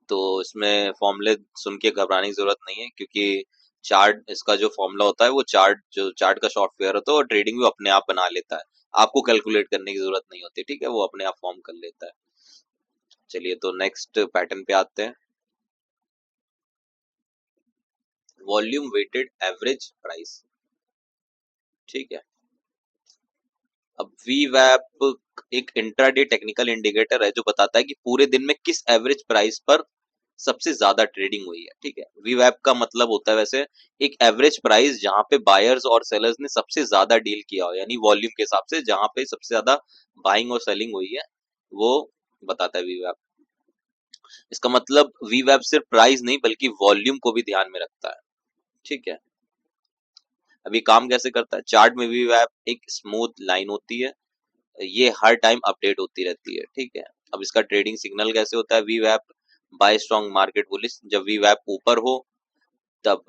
तो इसमें फॉर्मूले सुन के घबराने की जरूरत नहीं है, क्योंकि चार्ट, इसका जो फॉर्मूला होता है वो चार्ट, जो चार्ट का सॉफ्टवेयर होता है वो ट्रेडिंग भी अपने आप बना लेता है, आपको कैलकुलेट करने की जरूरत नहीं होती। ठीक है, वो अपने आप फॉर्म कर लेता है। चलिए तो नेक्स्ट पैटर्न पे आते हैं, वॉल्यूम वेटेड एवरेज प्राइस। ठीक है, अब वीवैप एक इंट्राडे टेक्निकल इंडिकेटर है जो बताता है कि पूरे दिन में किस एवरेज प्राइस पर सबसे ज्यादा ट्रेडिंग हुई है। ठीक है, वीवैप का मतलब होता है वैसे एक एवरेज प्राइस जहां पे बायर्स और सेलर्स ने सबसे ज्यादा डील किया हो, यानी वॉल्यूम के हिसाब से जहां पे सबसे ज्यादा बाइंग और सेलिंग हुई है वो बताता है वीवैप। इसका मतलब वीवैप सिर्फ प्राइस नहीं बल्कि वॉल्यूम को भी ध्यान में रखता है। ठीक है, अभी काम कैसे करता है, चार्ट में वीवैप एक स्मूथ लाइन होती है, ये हर टाइम अपडेट होती रहती है। ठीक है, अब इसका ट्रेडिंग सिग्नल कैसे होता है, वीवैप बाय स्ट्रॉन्ग मार्केट बुलिश, जब वीवैप ऊपर हो तब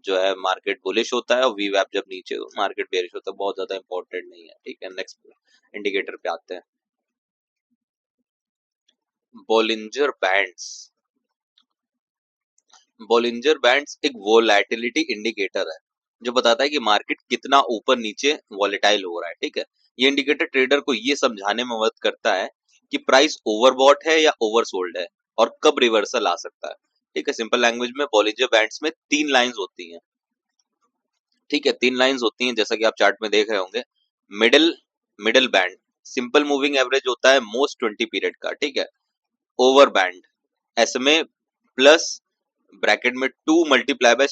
जो है मार्केट बुलिश होता है, और वीवैप जब नीचे हो मार्केट बेरिश होता है। बहुत ज्यादा इंपॉर्टेंट नहीं है। ठीक है, नेक्स्ट इंडिकेटर पे आते हैं, बोलिंजर बैंड्स। बोलिंजर बैंड्स एक वोलेटिलिटी इंडिकेटर है जो बताता है कि मार्केट कितना ऊपर नीचे वॉलेटाइल हो रहा है। ठीक है, ये इंडिकेटर ट्रेडर को ये समझाने में मदद करता है कि प्राइस ओवरबॉट है या ओवरसोल्ड है और कब रिवर्सल आ सकता है। ठीक है, सिंपल लैंग्वेज में बॉलिंजर बैंड्स में 3 लाइंस होती हैं। ठीक है, 3 लाइंस होती हैं जैसा कि आप चार्ट में देख रहे होंगे। Middle middle band simple moving average होता है मोस्ट 20 पीरियड का। ठीक है, over band SMA plus bracket में 2 मल्टीप्लाई बाय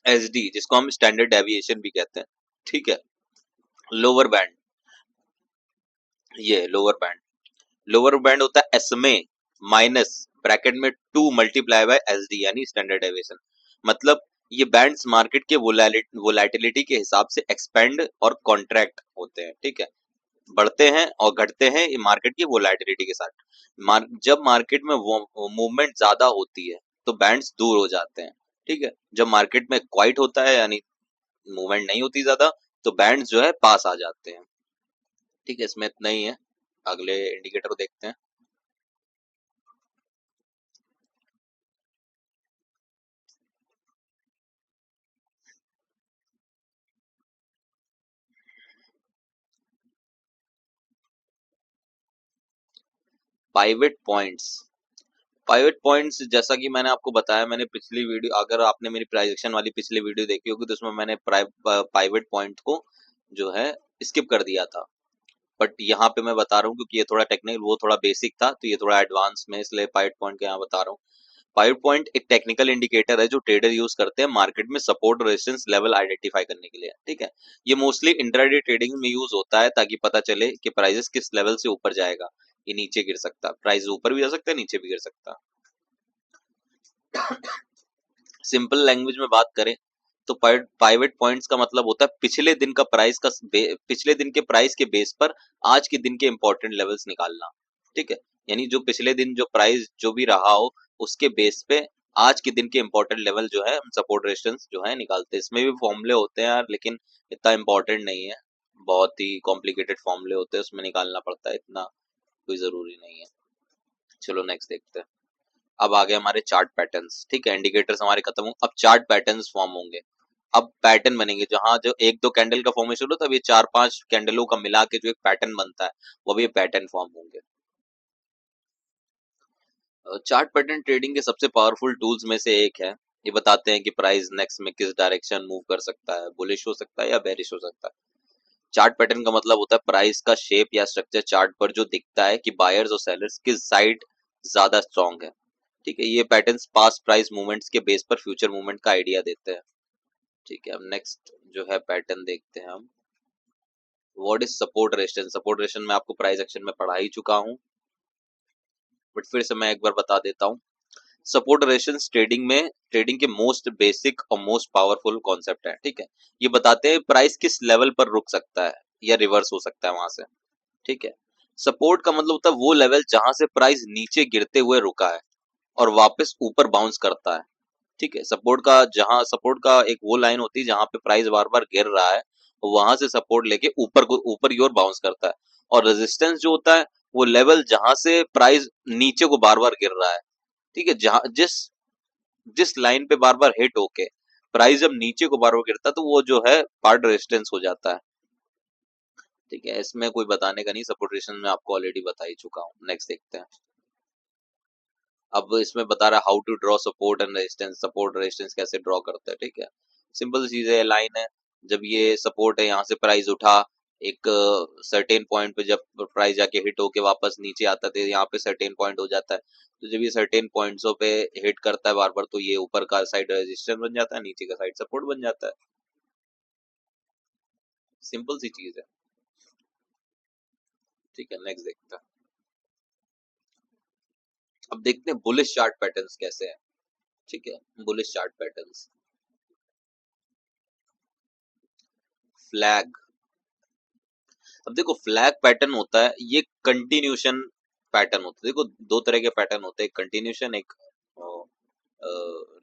एसडी, जिसको हम स्टैंडर्ड डेविएशन भी कहते हैं। ठीक है, लोअर बैंड, ये लोअर बैंड होता है एसएमए माइनस ब्रैकेट में 2 मल्टीप्लाई बाय एसडी यानी स्टैंडर्ड डेविएशन। मतलब ये बैंड्स मार्केट के वोलेटिलिटी के हिसाब से एक्सपेंड और कॉन्ट्रैक्ट होते हैं। ठीक है, बढ़ते हैं और घटते हैं ये मार्केट की वोलेटिलिटी के साथ। जब मार्केट में मूवमेंट ज्यादा होती है तो बैंड्स दूर हो जाते हैं। ठीक है, जब मार्केट में क्वाइट होता है यानी मूवमेंट नहीं होती ज्यादा तो बैंड्स जो है पास आ जाते हैं। ठीक है, इसमें इतना ही है, अगले इंडिकेटर को देखते हैं। Pivot points. पाइवेट पॉइंट्स जैसा कि मैंने आपको बताया, मैंने पिछली वीडियो, अगर आपने मेरी प्राइजेक्शन वाली पिछली वीडियो देखी होगी तो उसमें मैंने पाइवेट पॉइंट को जो है स्किप कर दिया था। बट यहाँ पे मैं बता रहा हूँ क्योंकि ये थोड़ा टेक्निकल, वो थोड़ा बेसिक था, तो ये थोड़ा एडवांस में, इसलिए पाइवेट पॉइंट के यहाँ बता रहा हूँ। पाइवेट पॉइंट एक टेक्निकल इंडिकेटर है जो ट्रेडर यूज करते हैं मार्केट में सपोर्ट और रेजिस्टेंस लेवल आइडेंटिफाई करने के लिए। ठीक है, ये मोस्टली इंट्राडे ट्रेडिंग में यूज होता है ताकि पता चले कि प्राइसेस किस लेवल से ऊपर जाएगा, ये नीचे गिर सकता है, प्राइस ऊपर भी जा सकता है, नीचे भी गिर सकता है। सिंपल लैंग्वेज में बात करें तो पाइवेट पॉइंट्स का मतलब होता है पिछले दिन का प्राइस का पिछले दिन के प्राइस के बेस पर आज के दिन के इंपॉर्टेंट लेवल्स निकालना। ठीक है, यानी जो पिछले दिन जो प्राइस जो भी रहा हो उसके बेस पे आज के दिन के इंपॉर्टेंट लेवल जो है हम सपोर्ट रेजिस्टेंस जो है निकालते हैं। इसमें भी फॉर्मूले होते हैं यार, लेकिन इतना इंपॉर्टेंट नहीं है, बहुत ही कॉम्प्लिकेटेड फॉर्मूले होते हैं, उसमें निकालना पड़ता है, इतना कोई जरूरी नहीं है। चलो नेक्स्ट देखते हैं। अब आगे हमारे चार्ट पैटर्न्स। ठीक है, इंडिकेटर्स हमारे खत्म हो, अब चार्ट पैटर्न्स फॉर्म होंगे। अब पैटर्न बनेंगे, जहां जो एक दो कैंडल का फॉर्मेशन होता है, अब ये चार पांच कैंडलों का मिला के जो एक पैटर्न बनता है, वो भी पैटर्न फॉर्म होंगे। चार्ट पैटर्न ट्रेडिंग के सबसे पावरफुल टूल्स में से एक है। ये बताते हैं कि प्राइस नेक्स्ट में किस डायरेक्शन मूव कर सकता है, बुलिश हो सकता है या बेरिश हो सकता है। चार्ट पैटर्न का मतलब होता है प्राइस का शेप या स्ट्रक्चर चार्ट पर जो दिखता है कि बायर्स और सेलर्स किस साइड ज्यादा स्ट्रॉन्ग है। ठीक है, ये पैटर्न्स पास्ट प्राइस मूवमेंट्स के बेस पर फ्यूचर मूवमेंट का आइडिया देते हैं। ठीक है, अब नेक्स्ट जो है पैटर्न देखते हैं हम। What is support resistance. Support resistance मैं आपको प्राइस एक्शन में पढ़ा ही चुका हूं, बट फिर से मैं एक बार बता देता हूं। सपोर्ट रेजिस्टेंस ट्रेडिंग के मोस्ट बेसिक और मोस्ट पावरफुल कॉन्सेप्ट है। ठीक है, ये बताते हैं प्राइस किस लेवल पर रुक सकता है या रिवर्स हो सकता है वहां से। ठीक है, सपोर्ट का मतलब होता है वो लेवल जहां से प्राइस नीचे गिरते हुए रुका है और वापस ऊपर बाउंस करता है। ठीक है, सपोर्ट का एक वो लाइन होती है जहां पे प्राइस बार बार गिर रहा है, वहां से सपोर्ट लेके ऊपर की ओर बाउंस करता है। और रेजिस्टेंस जो होता है वो लेवल जहां से प्राइस नीचे को बार बार गिर रहा है। ठीक है, जहां जिस जिस लाइन पे बार बार हिट होके प्राइस जब नीचे को बार बार गिरता है तो वो जो है पार्ट रेजिस्टेंस हो जाता है। ठीक है, इसमें कोई बताने का नहीं, सपोर्ट रेजिस्टेंस में आपको ऑलरेडी बता ही चुका हूँ। नेक्स्ट देखते हैं। अब इसमें बता रहा है how to draw support and resistance. Support resistance कैसे ड्रॉ करते हैं। ठीक है, सिंपल चीज है, लाइन है, जब ये सपोर्ट है यहाँ से प्राइस उठा एक सर्टेन पॉइंट पे, जब प्राइस जाके हिट होके वापस नीचे आता है यहाँ पे सर्टेन पॉइंट हो जाता है। तो जब ये सर्टेन पॉइंट्सों पे हिट करता है बार बार, तो ये ऊपर का साइड रेजिस्टेंस बन जाता है, नीचे का साइड सपोर्ट बन जाता है। सिंपल सी चीज है। ठीक है, नेक्स्ट देखते हैं। अब देखते हैं बुलिश चार्ट पैटर्न्स कैसे हैं। ठीक है, बुलिश चार्ट पैटर्न्स। फ्लैग। अब देखो, फ्लैग पैटर्न होता है ये कंटिन्यूशन पैटर्न होता है। देखो दो तरह के पैटर्न होते हैं, कंटिन्यूशन, एक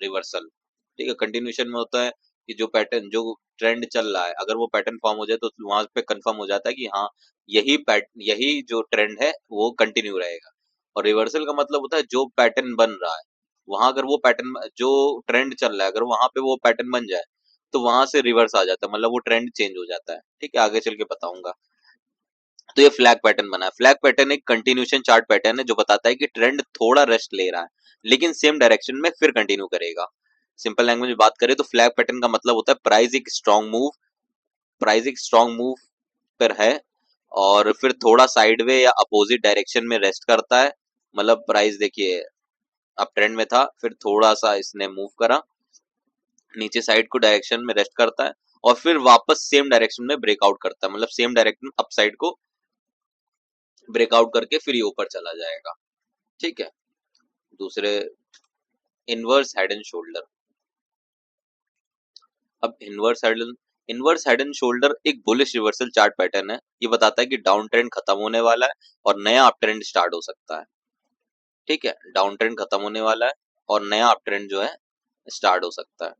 रिवर्सल। ठीक है, कंटिन्यूशन में होता है कि जो पैटर्न जो ट्रेंड चल रहा है, अगर वो पैटर्न फॉर्म हो जाए तो वहां पे कंफर्म हो जाता है कि हाँ यही जो ट्रेंड है वो कंटिन्यू रहेगा। और रिवर्सल का मतलब होता है जो पैटर्न बन रहा है वहां, अगर वो पैटर्न जो ट्रेंड चल रहा है अगर वहां पे वो पैटर्न बन जाए तो वहां से रिवर्स आ जाता है, मतलब वो ट्रेंड चेंज हो जाता है। ठीक है, आगे चल के बताऊंगा। तो ये फ्लैग पैटर्न बना है। फ्लैग पैटर्न एक कंटिन्यूशन चार्ट पैटर्न है जो बताता है कि ट्रेंड थोड़ा रेस्ट ले रहा है लेकिन सेम डायरेक्शन में फिर कंटिन्यू करेगा। सिंपल लैंग्वेज में बात करें तो फ्लैग पैटर्न का मतलब होता है प्राइस एक स्ट्रॉन्ग मूव पर है और फिर थोड़ा साइडवे या अपोजिट डायरेक्शन में रेस्ट करता है। मतलब प्राइस देखिए अब ट्रेंड में था, फिर थोड़ा सा इसने मूव करा नीचे साइड को, डायरेक्शन में रेस्ट करता है और फिर वापस सेम डायरेक्शन में ब्रेकआउट करता है, मतलब सेम डायरेक्शन अप साइड को ब्रेकआउट करके फिर ये ऊपर चला जाएगा। ठीक है, दूसरे इनवर्स हेड एंड शोल्डर। अब इनवर्स हेड एंड शोल्डर एक बुलिश रिवर्सल चार्ट पैटर्न है। ये बताता है कि डाउन ट्रेंड खत्म होने वाला है और नया अप ट्रेंड स्टार्ट हो सकता है। ठीक है, डाउन ट्रेंड खत्म होने वाला है और नया अप ट्रेंड जो है स्टार्ट हो सकता है।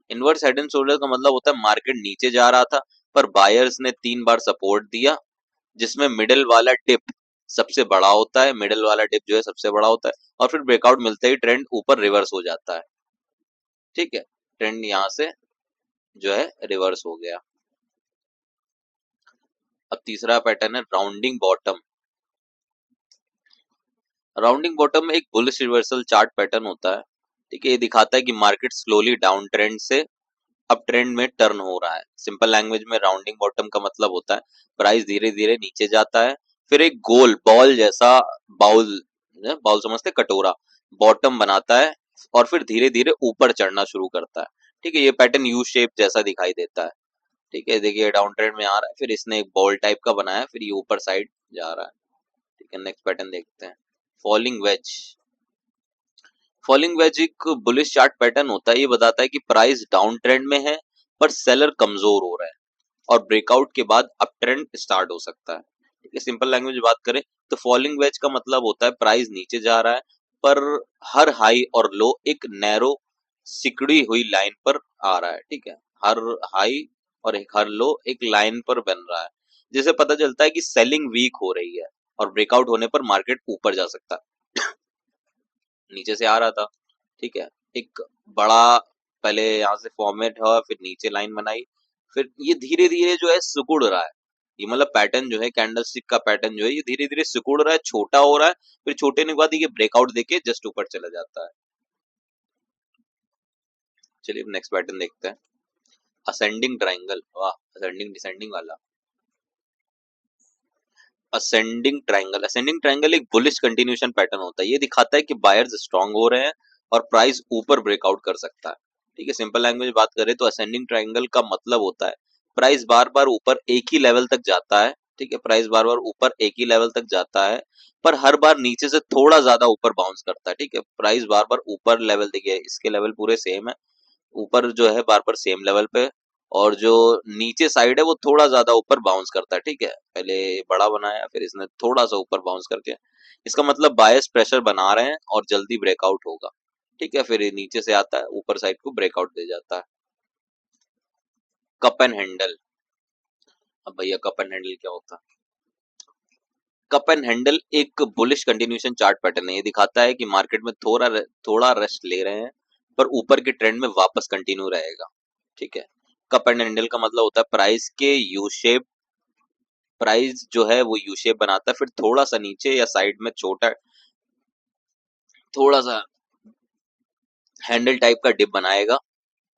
इनवर्स हेड एंड शोल्डर का मतलब होता है मार्केट नीचे जा रहा था पर बायर्स ने 3 बार सपोर्ट दिया, जिसमें मिडिल वाला डिप सबसे बड़ा होता है, मिडिल वाला डिप जो है सबसे बड़ा होता है और फिर ब्रेकआउट मिलते ही ट्रेंड ऊपर रिवर्स हो जाता है। ठीक है, ट्रेंड यहां से जो है रिवर्स हो गया। अब तीसरा पैटर्न है राउंडिंग बॉटम। राउंडिंग बॉटम में एक बुलिश रिवर्सल चार्ट पैटर्न होता है। ठीक है, ये दिखाता है कि मार्केट स्लोली डाउन ट्रेंड से अप ट्रेंड में टर्न हो रहा है। सिंपल लैंग्वेज में राउंडिंग बॉटम का मतलब होता है प्राइस धीरे धीरे नीचे जाता है, फिर एक गोल बॉल जैसा बाउल, बाउल समझते हैं, कटोरा, बॉटम बनाता है और फिर धीरे धीरे ऊपर चढ़ना शुरू करता है। ठीक है, ये पैटर्न यू शेप जैसा दिखाई देता है। ठीक है, देखिए डाउन ट्रेंड में आ रहा है, फिर इसने एक बॉल टाइप का बनाया, फिर ये ऊपर साइड जा रहा है। ठीक है, नेक्स्ट पैटर्न देखते हैं, फॉलिंग वेज। फॉलिंग वेज एक बुलिश चार्ट पैटर्न होता है। ये बताता है कि प्राइस डाउन ट्रेंड में है पर सेलर कमजोर हो रहा है और ब्रेकआउट के बाद अप ट्रेंड स्टार्ट हो सकता है। ठीक है, सिंपल लैंग्वेज में बात करें तो फॉलिंग वेज का मतलब होता है प्राइस नीचे जा रहा है पर हर हाई और लो एक नैरो सिकड़ी हुई लाइन पर आ रहा है। ठीक है, हर हाई और एक हर लो एक लाइन पर बन रहा है, जिससे पता चलता है कि सेलिंग वीक हो रही है और ब्रेकआउट होने पर मार्केट ऊपर जा सकता है। नीचे से आ रहा था। ठीक है, एक बड़ा पहले यहाँ से फॉर्मेट हुआ, फिर नीचे लाइन बनाई, फिर ये धीरे धीरे जो है सिकुड़ रहा है। ये मतलब पैटर्न जो है कैंडलस्टिक का पैटर्न जो है ये धीरे धीरे सिकुड़ रहा है, छोटा हो रहा है, फिर छोटे होने के बाद ये ब्रेकआउट देके जस्ट ऊपर चला जाता है। चलिए नेक्स्ट पैटर्न देखते हैं, असेंडिंग ट्राइंगल। वाह, असेंडिंग डिसेंडिंग वाला। असेंडिंग ट्रायंगल एक बुलिश कंटिन्यूएशन पैटर्न होता है। ये दिखाता है कि बायर्स स्ट्रांग हो रहे हैं और प्राइस ऊपर ब्रेकआउट कर सकता है। ठीक है, सिंपल लैंग्वेज में बात करें तो असेंडिंग ट्रायंगल का मतलब होता है प्राइस बार बार ऊपर एक ही लेवल तक जाता है। ठीक है, प्राइस बार बार ऊपर एक ही लेवल तक जाता है पर हर बार नीचे से थोड़ा ज्यादा ऊपर बाउंस करता है। ठीक है, प्राइस बार बार ऊपर लेवल, देखिए इसके लेवल पूरे सेम है, ऊपर जो है बार बार सेम लेवल पे, और जो नीचे साइड है वो थोड़ा ज्यादा ऊपर बाउंस करता है। ठीक है, पहले बड़ा बनाया फिर इसने थोड़ा सा ऊपर बाउंस करके, इसका मतलब बायस प्रेशर बना रहे हैं और जल्दी ब्रेकआउट होगा। ठीक है, फिर ये नीचे से आता है ऊपर साइड को ब्रेकआउट दे जाता है। Cup and handle. अब भैया कप एंड हैंडल क्या होता है? कप एंड हैंडल एक बुलिश कंटिन्यूएशन चार्ट पैटर्न है। ये दिखाता है कि मार्केट में थोड़ा थोड़ा रेस्ट ले रहे हैं पर ऊपर के ट्रेंड में वापस कंटिन्यू रहेगा। ठीक है, कप एंड हैंडल का मतलब होता है प्राइस के यू शेप, प्राइस जो है वो यू शेप बनाता है, फिर थोड़ा सा नीचे या साइड में छोटा थोड़ा सा हैंडल टाइप का डिप बनाएगा,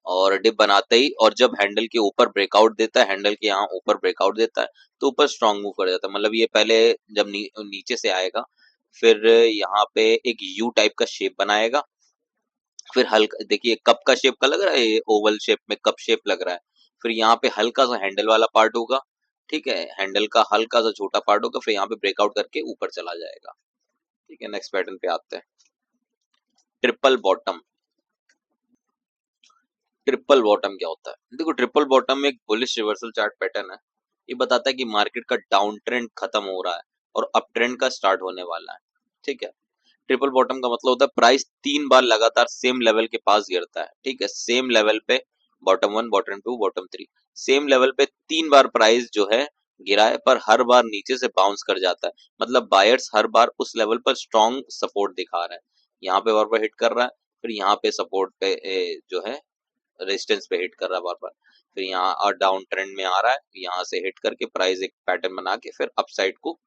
और डिप बनाते ही और जब हैंडल के ऊपर ब्रेकआउट देता है, हैंडल के यहाँ ऊपर ब्रेकआउट देता है तो ऊपर स्ट्रांग मूव कर जाता है। मतलब ये पहले जब नीचे से आएगा, फिर यहाँ पे एक यू टाइप का शेप बनाएगा, फिर हल्का, देखिए कप का शेप का लग रहा है, ये ओवल शेप में कप शेप लग रहा है, फिर यहाँ पे हल्का सा हैंडल वाला पार्ट होगा। ठीक है, हैंडल का हल्का सा छोटा पार्ट होगा, फिर यहाँ पे ब्रेकआउट करके ऊपर चला जाएगा। ठीक है, नेक्स्ट पैटर्न पे आते हैं, ट्रिपल बॉटम। ट्रिपल बॉटम क्या होता है? देखो ट्रिपल बॉटम एक बुलिश रिवर्सल चार्ट पैटर्न है। ये बताता है कि मार्केट का डाउन ट्रेंड खत्म हो रहा है और अप ट्रेंड का स्टार्ट होने वाला है। ठीक है, ट्रिपल बॉटम का मतलब होता है प्राइस 3 बार लगातार सेम लेवल के पास गिरता है। ठीक है, सेम लेवल पे, bottom 1, bottom 2, bottom 3, same level पे 3 बार प्राइस जो है गिरा है पर हर बार नीचे से बाउंस कर जाता है। मतलब बायर्स हर बार उस लेवल पर स्ट्रॉन्ग सपोर्ट दिखा रहा है, यहाँ पे बार बार हिट कर रहा है, फिर यहाँ पे सपोर्ट पे जो है रेजिस्टेंस पे हिट कर रहा है बार बार, फिर यहाँ और डाउन ट्रेंड में आ रहा है, यहाँ से हिट करके प्राइस एक पैटर्न बना के फिर अप साइड को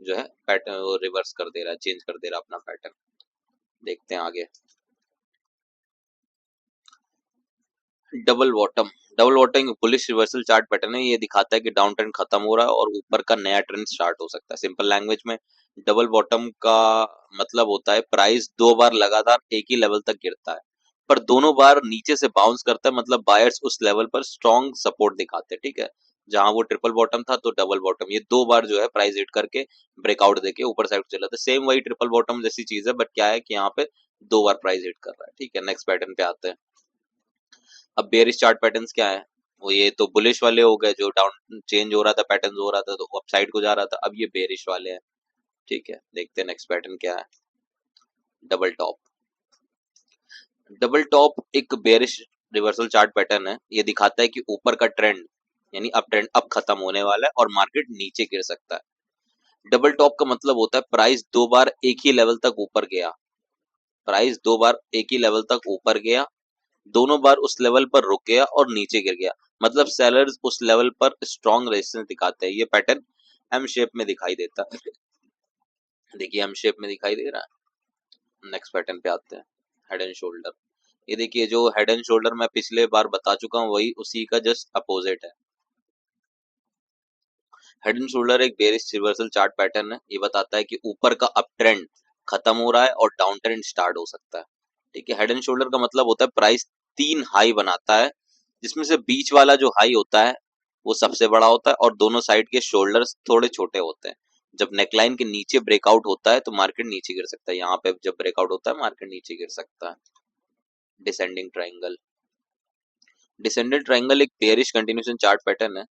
जो है पैटर्न रिवर्स कर दे रहा है, चेंज कर दे रहा है अपना पैटर्न। देखते हैं आगे, double bottom. Double bottom bullish reversal chart pattern है। ये दिखाता है कि डाउन ट्रेंड खत्म हो रहा है और ऊपर का नया ट्रेंड स्टार्ट हो सकता है। सिंपल लैंग्वेज में डबल बॉटम का मतलब होता है प्राइस 2 बार लगातार एक ही लेवल तक गिरता है पर दोनों बार नीचे से बाउंस करता है, मतलब बायर्स उस लेवल पर स्ट्रॉन्ग सपोर्ट दिखाते हैं। ठीक है, जहां वो ट्रिपल बॉटम था तो डबल बॉटम, ये 2 बार जो है प्राइस हिट करके ब्रेकआउट देके ऊपर साइड चला था। सेम वही ट्रिपल बॉटम जैसी चीज है, बट क्या है कि यहाँ पे 2 बार प्राइस हिट कर रहा है। ठीक है, नेक्स्ट पैटर्न पे आते हैं। अब बेयरिश चार्ट पैटर्न्स क्या है? वो ये तो बुलिश वाले हो गए, जो डाउन चेंज हो रहा था, पैटर्न हो रहा था तो अपसाइड को जा रहा था। अब ये बेयरिश वाले हैं। ठीक है, देखते हैं नेक्स्ट पैटर्न क्या है, डबल टॉप। डबल टॉप एक बेयरिश रिवर्सल चार्ट पैटर्न है। ये दिखाता है कि ऊपर का ट्रेंड यानी अप ट्रेंड अब खत्म होने वाला है और मार्केट नीचे गिर सकता है। डबल टॉप का मतलब होता है प्राइस 2 बार एक ही लेवल तक ऊपर गया, प्राइस 2 बार एक ही लेवल तक ऊपर गया, दोनों बार उस लेवल पर रुक गया और नीचे गिर गया, मतलब सेलर्स उस लेवल पर स्ट्रॉन्ग रेजिस्टेंस दिखाते हैं। ये पैटर्न एम शेप में दिखाई देता है। देखिए एम शेप में दिखाई दे रहा है। नेक्स्ट पैटर्न पे आते हैं, हेड एंड शोल्डर। ये देखिए जो हेड एंड शोल्डर मैं पिछले बार बता चुका हूँ, वही उसी का जस्ट अपोजिट है। हेड एंड शोल्डर एक बेरिश रिवर्सल चार्ट पैटर्न है। ये बताता है कि ऊपर का अप ट्रेंड खत्म हो रहा है और डाउन ट्रेंड स्टार्ट हो सकता है। ठीक है, हेड एंड शोल्डर का मतलब होता है प्राइस 3 हाई बनाता है, जिसमें से बीच वाला जो हाई होता है वो सबसे बड़ा होता है और दोनों साइड के शोल्डर्स थोड़े छोटे होते हैं। जब नेकलाइन के नीचे ब्रेकआउट होता है तो मार्केट नीचे गिर सकता है। यहाँ पे जब ब्रेकआउट होता है मार्केट नीचे गिर सकता है। Descending triangle. डिसेंडेंट ट्राइंगल एक बेयरिश कंटिन्यूएशन चार्ट पैटर्न है।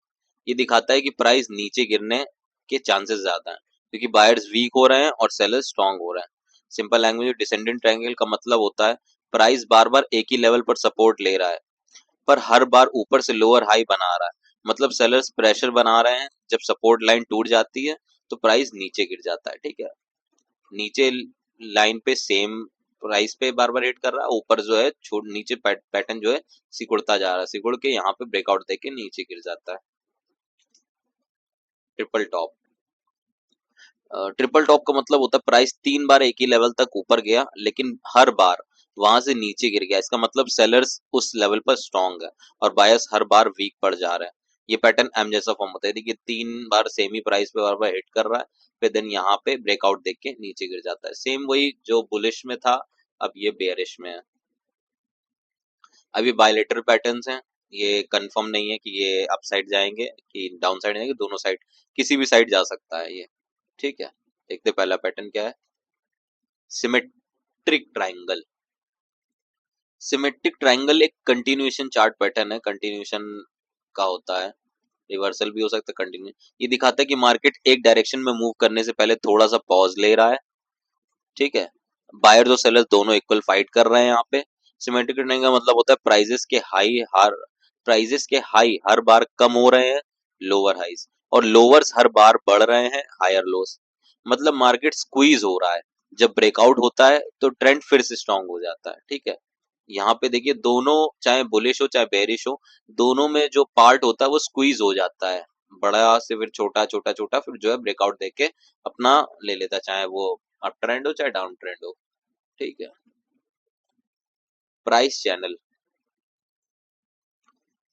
ये दिखाता है कि प्राइस नीचे गिरने के चांसेस ज्यादा हैं, क्योंकि बायर्स वीक हो रहे हैं और सेलर्स स्ट्रांग हो रहे हैं। सिंपल लैंग्वेज में डिसेंडेंट ट्रायंगल का मतलब होता है प्राइस बार बार एक ही लेवल पर सपोर्ट ले रहा है, पर हर बार ऊपर से लोअर हाई बना रहा है। मतलब सेलर्स प्रेशर बना रहे हैं, जब सपोर्ट लाइन टूट जाती है तो प्राइस नीचे गिर जाता है। ठीक है, नीचे लाइन पे सेम प्राइस पे बार बार हिट कर रहा है, ऊपर जो है छोड़ नीचे पैटर्न जो है सिकुड़ता जा रहा है, सिकुड़ के यहाँ पे ब्रेकआउट देके नीचे गिर जाता है। Triple top. ट्रिपल टॉप का मतलब होता है प्राइस 3 बार एक ही लेवल तक ऊपर गया, लेकिन हर बार वहां से नीचे गिर गया। इसका मतलब सेलर्स उस लेवल पर स्ट्रांग है और बायर्स हर बार वीक पड़ जा रहे हैं। ये पैटर्न एम जैसा फॉर्म होता है। देखिए 3 बार सेम ही प्राइस पे बार बार हिट कर रहा है, फिर देन यहाँ पे ब्रेकआउट देख के नीचे गिर जाता है। सेम वही जो बुलिश में था, अब ये बेयरिश में है। अब ये बायलेटरल पैटर्न्स हैं। ये कंफर्म नहीं है कि ये अप साइड जाएंगे कि डाउन साइड जाएंगे, दोनों साइड किसी भी साइड जा सकता है ये। ठीक है, देखते पहला पैटर्न क्या है। Symmetric triangle. सिमेट्रिक ट्राइंगल एक कंटिन्यूएशन चार्ट पैटर्न है, कंटिन्यूएशन का होता है, रिवर्सल भी हो सकता है, कंटिन्यू। ये दिखाता है कि मार्केट एक डायरेक्शन में मूव करने से पहले थोड़ा सा पॉज ले रहा है। ठीक है, बायर्स और सेलर्स दोनों इक्वल फाइट कर रहे हैं यहाँ पे। सिमेट्रिक ट्रायंगल का मतलब होता है प्राइजेस के हाई हर बार कम हो रहे हैं लोअर हाइज, और लोअर्स हर बार बढ़ रहे हैं हायर लोस। मतलब मार्केट स्क्वीज हो रहा है। जब ब्रेकआउट होता है तो ट्रेंड फिर से स्ट्रांग हो जाता है। ठीक है, यहाँ पे देखिए दोनों, चाहे बुलिश हो चाहे बेरिश हो, दोनों में जो पार्ट होता है वो स्क्वीज हो जाता है। बड़ा से फिर छोटा, छोटा छोटा, फिर जो है ब्रेकआउट देके अपना ले लेता है, चाहे वो अप ट्रेंड हो चाहे डाउन ट्रेंड हो। ठीक है, प्राइस चैनल।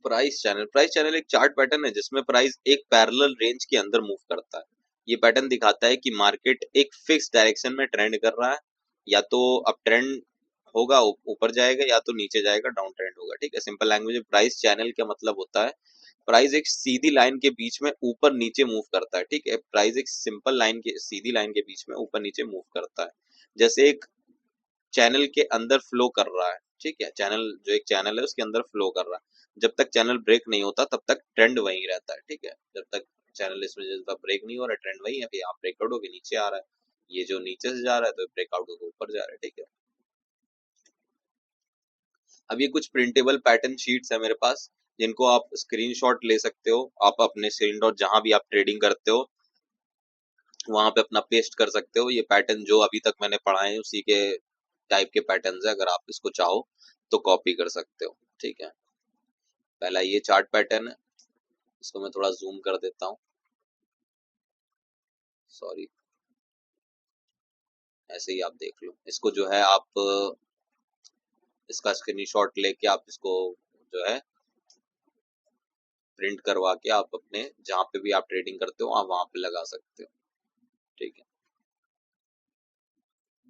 प्राइस चैनल एक चार्ट पैटर्न है जिसमें प्राइस एक पैरेलल रेंज के अंदर मूव करता है। ये पैटर्न दिखाता है कि मार्केट एक फिक्स डायरेक्शन में ट्रेंड कर रहा है, या तो अप ट्रेंड होगा ऊपर जाएगा, या तो नीचे जाएगा डाउन ट्रेंड होगा। ठीक है, सिंपल लैंग्वेज में प्राइस चैनल का मतलब होता है प्राइस एक सीधी लाइन के बीच में ऊपर नीचे मूव करता है। ठीक है, प्राइस एक सिंपल लाइन के सीधी लाइन के बीच में ऊपर नीचे मूव करता है, जैसे एक चैनल के अंदर फ्लो कर रहा है। ठीक है, चैनल जो एक चैनल है उसके अंदर फ्लो कर रहा है। जब तक चैनल ब्रेक नहीं होता तब तक ट्रेंड वहीं रहता है। ठीक है, जब तक चैनल इसमें जब तक ब्रेक नहीं हो रहा ट्रेंड वही है, यहाँ ब्रेकआउट होकर नीचे आ रहा है, ये जो नीचे से जा रहा है तो ब्रेकआउट होकर ऊपर जा रहा है। ठीक है, अब ये कुछ प्रिंटेबल पैटर्न शीट्स है मेरे पास, जिनको आप स्क्रीनशॉट ले सकते हो। आप अपने स्क्रीनशॉट जहां भी आप ट्रेडिंग करते हो वहां पे अपना पेस्ट कर सकते हो। ये पैटर्न जो अभी तक मैंने पढ़ाए हैं उसी के टाइप के पैटर्न्स है, अगर आप इसको चाहो तो कॉपी कर सकते हो। ठीक है, पहला ये चार्ट पैटर्न है, इसको मैं थोड़ा जूम कर देता हूँ, सॉरी। ऐसे ही आप देख लो इसको, जो है आप इसका स्क्रीनशॉट लेके आप इसको जो है प्रिंट करवा के आप अपने जहाँ पे भी आप ट्रेडिंग करते हो आप वहां पे लगा सकते हो। ठीक है,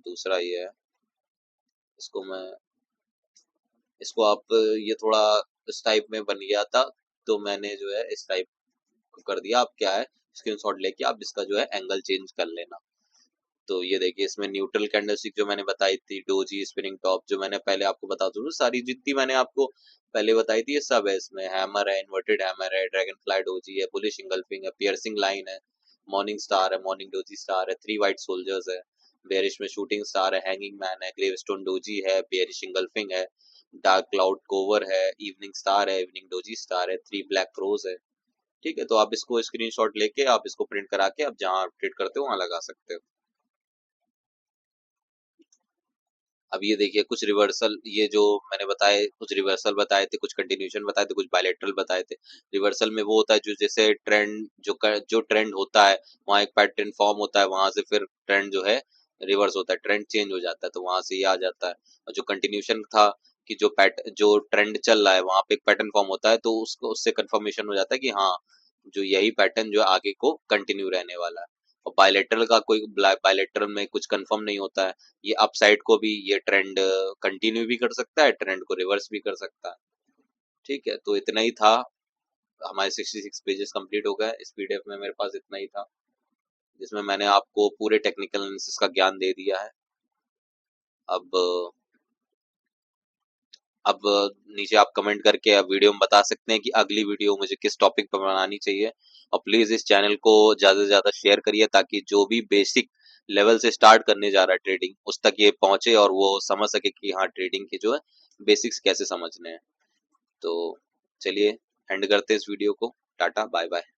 दूसरा ये है, इसको मैं इसको आप ये थोड़ा इस टाइप में बन गया था, तो मैंने जो है इस टाइप को कर दिया। आप क्या है स्क्रीनशॉट लेके आप इसका जो है एंगल चेंज कर लेना। तो ये देखिए इसमें न्यूट्रल कैंडलस्टिक जो मैंने बताई थी, डोजी, स्पिनिंग टॉप, जो मैंने पहले आपको बता दूं, सारी जितनी मैंने आपको पहले बताई थी ये सब है इसमें। हैमर है, इन्वर्टेड हैमर है, ड्रैगन फ्लाई डोजी है, बुलिश इंगल्फिंग है, पियर्सिंग लाइन है, मॉर्निंग स्टार है, मॉर्निंग डोजी स्टार है, थ्री व्हाइट सोल्जर्स है, बेरिश में शूटिंग स्टार है, हैंगिंग मैन है, ग्रेवस्टोन डोजी है, बेरिश इंगल्फिंग है, डार्क क्लाउड कोवर है, इवनिंग स्टार है, इवनिंग डोजी स्टार है, थ्री ब्लैक क्रोज है। ठीक है, तो आप इसको स्क्रीनशॉट लेके आप इसको प्रिंट करा के आप जहां ट्रेड करते हो वहां लगा सकते हो। अब ये देखिए कुछ रिवर्सल, ये जो मैंने बताए, कुछ रिवर्सल बताए थे, कुछ कंटिन्यूएशन बताए थे, कुछ बायलैटरल बताए थे। रिवर्सल में वो होता है जो जैसे ट्रेंड जो ट्रेंड होता है, वहाँ एक पैटर्न फॉर्म होता है, वहां से फिर ट्रेंड जो है रिवर्स होता है, ट्रेंड चेंज हो जाता है, तो वहां से ये आ जाता है। और जो कंटिन्यूएशन था कि जो ट्रेंड चल रहा है वहां पे एक पैटर्न फॉर्म होता है, तो उसको उससे कंफर्मेशन हो जाता है कि हाँ जो यही पैटर्न जो है आगे को कंटिन्यू रहने वाला है। और बायलैटरल का कोई बायलैटरल में कुछ कंफर्म नहीं होता है, ये अपसाइड को भी ये ट्रेंड कंटिन्यू भी कर सकता है, ट्रेंड को रिवर्स भी कर सकता है। ठीक है, तो इतना ही था। हमारे 66 पेजेस कंप्लीट हो गए। इस पीडीएफ में मेरे पास इतना ही था, जिसमें मैंने आपको पूरे टेक्निकल एनालिसिस का ज्ञान दे दिया है। अब अब नीचे आप कमेंट करके अब वीडियो में बता सकते हैं कि अगली वीडियो मुझे किस टॉपिक पर बनानी चाहिए। और प्लीज इस चैनल को ज्यादा से ज्यादा शेयर करिए, ताकि जो भी बेसिक लेवल से स्टार्ट करने जा रहा है ट्रेडिंग, उस तक ये पहुंचे और वो समझ सके कि हाँ ट्रेडिंग के जो है बेसिक्स कैसे समझने हैं। तो चलिए एंड करते हैं इस वीडियो को। Tata bye bye.